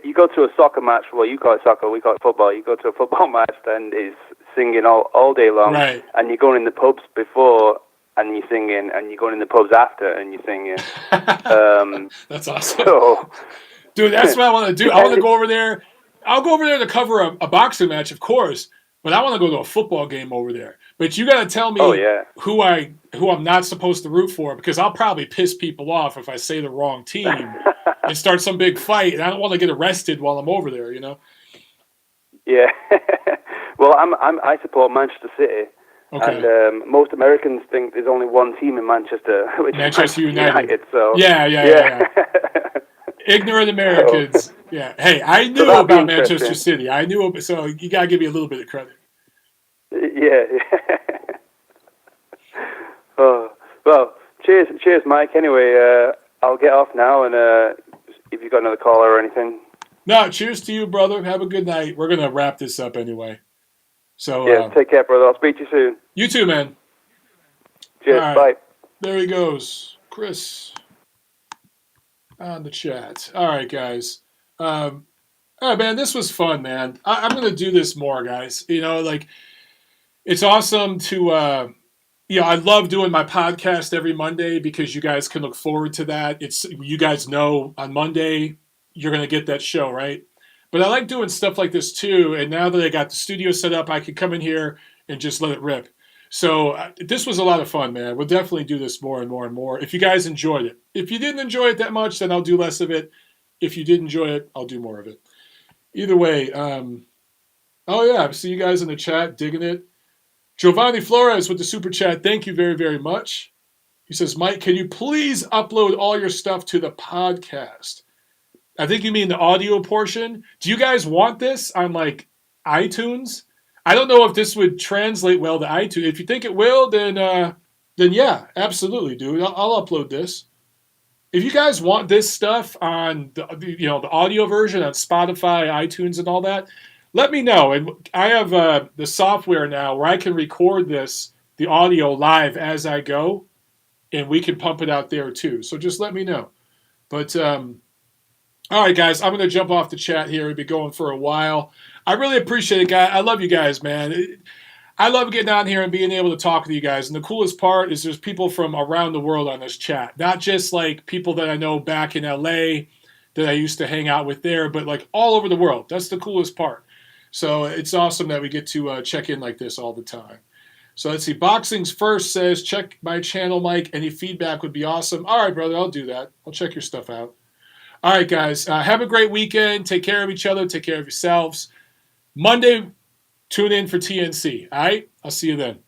You go to a soccer match. Well, you call it soccer, we call it football. You go to a football match, and it's singing all day long. Right. And you're going in the pubs before, and you're singing, and you're going in the pubs after, and you're singing. That's awesome. So, dude, that's what I want to do. I want to go over there. I'll go over there to cover a boxing match, of course, but I want to go to a football game over there. But you got to tell me who I'm not supposed to root for, because I'll probably piss people off if I say the wrong team and start some big fight, and I don't want to get arrested while I'm over there, Yeah. Well, I support Manchester City. Okay. And most Americans think there's only one team in Manchester, which Manchester is United. So yeah. Ignorant Americans. Yeah. Hey, I knew about Manchester City. I knew it, so you gotta give me a little bit of credit. Yeah. Oh, well, cheers, Mike. Anyway, I'll get off now, and if you've got another caller or anything. No, cheers to you, brother. Have a good night. We're gonna wrap this up anyway. So yeah, take care, brother. I'll speak to you soon. You too, man. Cheers. Right. Bye. There he goes, Chris, on the chat. All right, guys. All right, man. This was fun, man. I'm gonna do this more, guys. It's awesome to. I love doing my podcast every Monday because you guys can look forward to that. You guys know on Monday you're gonna get that show, right? But I like doing stuff like this too. And now that I got the studio set up, I can come in here and just let it rip. So this was a lot of fun, man. We'll definitely do this more and more and more. If you guys enjoyed it. If you didn't enjoy it that much, then I'll do less of it. If you did enjoy it, I'll do more of it. Either way. Oh, yeah. I see you guys in the chat digging it. Giovanni Flores with the super chat. Thank you very, very much. He says, Mike, can you please upload all your stuff to the podcast? I think you mean the audio portion. Do you guys want this on iTunes? I don't know if this would translate well to iTunes. If you think it will, then yeah, absolutely, dude. I'll upload this. If you guys want this stuff on the audio version on Spotify, iTunes, and all that, let me know. And I have the software now where I can record the audio live as I go, and we can pump it out there too. So just let me know. But all right, guys, I'm going to jump off the chat here. We've been going for a while. I really appreciate it, guys. I love you guys, man. I love getting on here and being able to talk to you guys. And the coolest part is there's people from around the world on this chat. Not just people that I know back in LA that I used to hang out with there, but all over the world. That's the coolest part. So it's awesome that we get to check in like this all the time. So let's see. Boxing's First says, check my channel, Mike. Any feedback would be awesome. All right, brother, I'll do that. I'll check your stuff out. All right, guys. Have a great weekend. Take care of each other. Take care of yourselves. Monday, tune in for TNC. All right? I'll see you then.